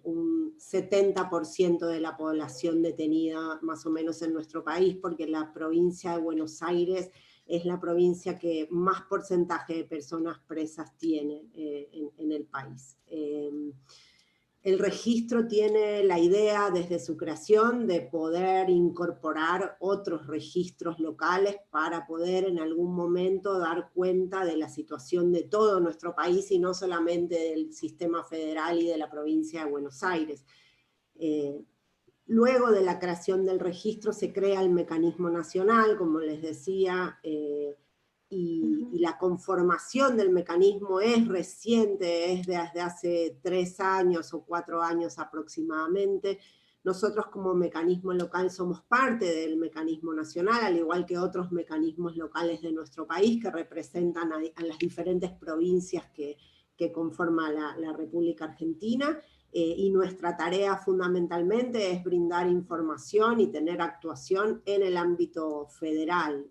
un 70% de la población detenida más o menos en nuestro país, porque la provincia de Buenos Aires es la provincia que más porcentaje de personas presas tiene en el país. El registro tiene la idea desde su creación de poder incorporar otros registros locales para poder en algún momento dar cuenta de la situación de todo nuestro país y no solamente del sistema federal y de la provincia de Buenos Aires. Luego de la creación del registro se crea el mecanismo nacional, como les decía, y la conformación del mecanismo es reciente, es desde hace 3 años o 4 años aproximadamente. Nosotros como mecanismo local somos parte del mecanismo nacional, al igual que otros mecanismos locales de nuestro país que representan a las diferentes provincias que que conforma la República Argentina, y nuestra tarea fundamentalmente es brindar información y tener actuación en el ámbito federal.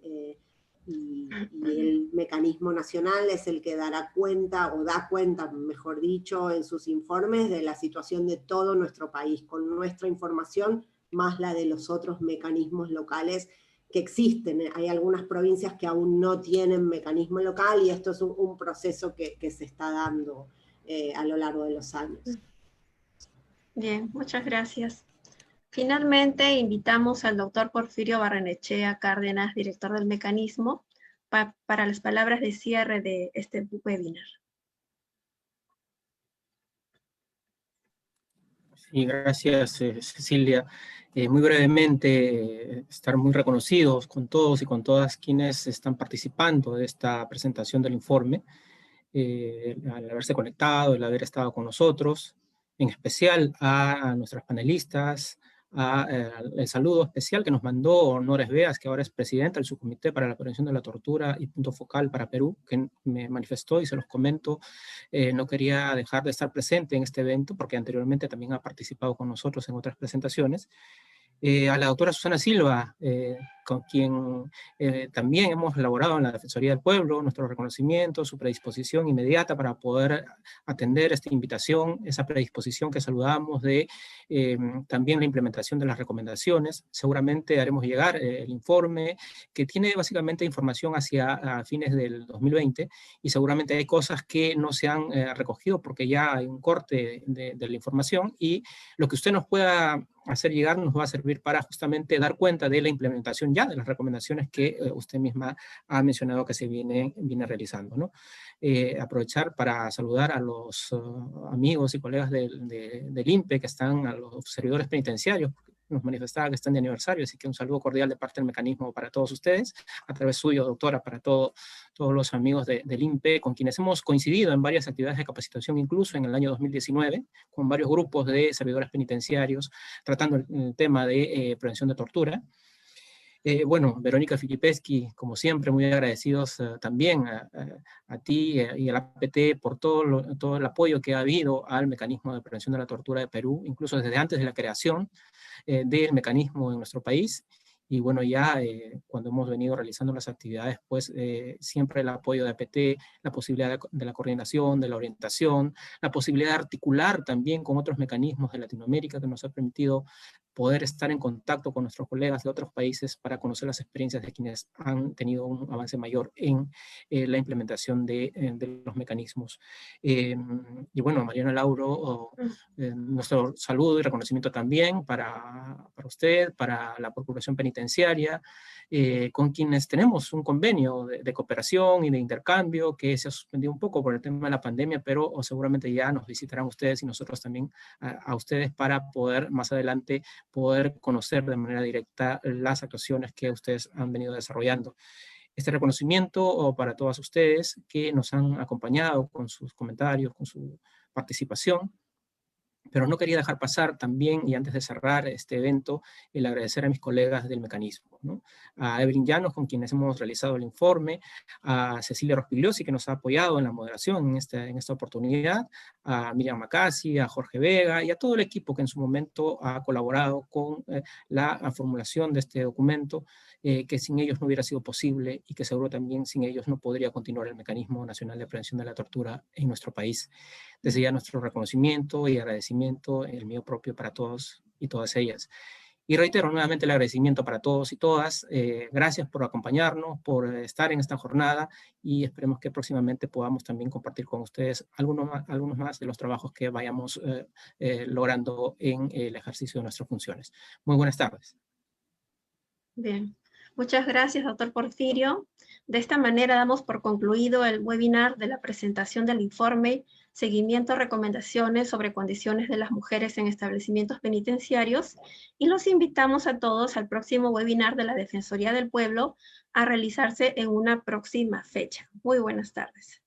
Y el mecanismo nacional es el que dará cuenta, o da cuenta, mejor dicho, en sus informes de la situación de todo nuestro país, con nuestra información más la de los otros mecanismos locales que existen. Hay algunas provincias que aún no tienen mecanismo local, y esto es un proceso que se está dando a lo largo de los años. Bien, muchas gracias. Finalmente, invitamos al doctor Porfirio Barrenechea Cárdenas, director del mecanismo, para las palabras de cierre de este webinar. Sí, gracias, Cecilia. Muy brevemente, estar muy reconocidos con todos y con todas quienes están participando de esta presentación del informe, al haberse conectado, el haber estado con nosotros, en especial a nuestras panelistas, el saludo especial que nos mandó Honores Beas, que ahora es presidenta del Subcomité para la Prevención de la Tortura y punto focal para Perú, que me manifestó, y se los comento, no quería dejar de estar presente en este evento, porque anteriormente también ha participado con nosotros en otras presentaciones. A la doctora Susana Silva, con quien también hemos elaborado en la Defensoría del Pueblo nuestro reconocimiento, su predisposición inmediata para poder atender esta invitación, esa predisposición que saludamos de también la implementación de las recomendaciones. Seguramente haremos llegar el informe, que tiene básicamente información hacia fines del 2020, y seguramente hay cosas que no se han recogido porque ya hay un corte de la información, y lo que usted nos pueda hacer llegar nos va a servir para justamente dar cuenta de la implementación ya de las recomendaciones que usted misma ha mencionado que se viene realizando, ¿no? Aprovechar para saludar a los amigos y colegas del INPE que están, a los servidores penitenciarios, nos manifestaba que están de aniversario, así que un saludo cordial de parte del mecanismo para todos ustedes, a través suyo, doctora, para todos los amigos del INPE, con quienes hemos coincidido en varias actividades de capacitación, incluso en el año 2019, con varios grupos de servidores penitenciarios, tratando el tema de prevención de tortura. Bueno, Verónica Filipeschi, como siempre, muy agradecidos también a ti y al APT por todo el apoyo que ha habido al mecanismo de prevención de la tortura de Perú, incluso desde antes de la creación del mecanismo en nuestro país. Y bueno, ya cuando hemos venido realizando las actividades, pues siempre el apoyo de APT, la posibilidad de la coordinación, de la orientación, la posibilidad de articular también con otros mecanismos de Latinoamérica, que nos ha permitido poder estar en contacto con nuestros colegas de otros países para conocer las experiencias de quienes han tenido un avance mayor en la implementación de los mecanismos. Y bueno, Mariana Lauro, nuestro saludo y reconocimiento también para usted, para la Procuración Penitenciaria, con quienes tenemos un convenio de cooperación y de intercambio que se ha suspendido un poco por el tema de la pandemia, pero seguramente ya nos visitarán ustedes y nosotros también a ustedes para poder más adelante poder conocer de manera directa las actuaciones que ustedes han venido desarrollando. Este reconocimiento para todas ustedes que nos han acompañado con sus comentarios, con su participación. Pero no quería dejar pasar también, y antes de cerrar este evento, el agradecer a mis colegas del mecanismo, ¿no? A Evelyn Llanos, con quienes hemos realizado el informe, a Cecilia Rospigliosi, que nos ha apoyado en la moderación en esta oportunidad, a Miriam Macasi, a Jorge Vega, y a todo el equipo que en su momento ha colaborado con la formulación de este documento, que sin ellos no hubiera sido posible, y que seguro también sin ellos no podría continuar el Mecanismo Nacional de Prevención de la Tortura en nuestro país. Desde ya nuestro reconocimiento y agradecimiento, el mío propio, para todos y todas ellas. Y reitero nuevamente el agradecimiento para todos y todas. Gracias por acompañarnos, por estar en esta jornada, y esperemos que próximamente podamos también compartir con ustedes algunos más de los trabajos que vayamos logrando en el ejercicio de nuestras funciones. Muy buenas tardes. Bien. Muchas gracias, doctor Porfirio. De esta manera damos por concluido el webinar de la presentación del informe Seguimiento a recomendaciones sobre condiciones de las mujeres en establecimientos penitenciarios, y los invitamos a todos al próximo webinar de la Defensoría del Pueblo a realizarse en una próxima fecha. Muy buenas tardes.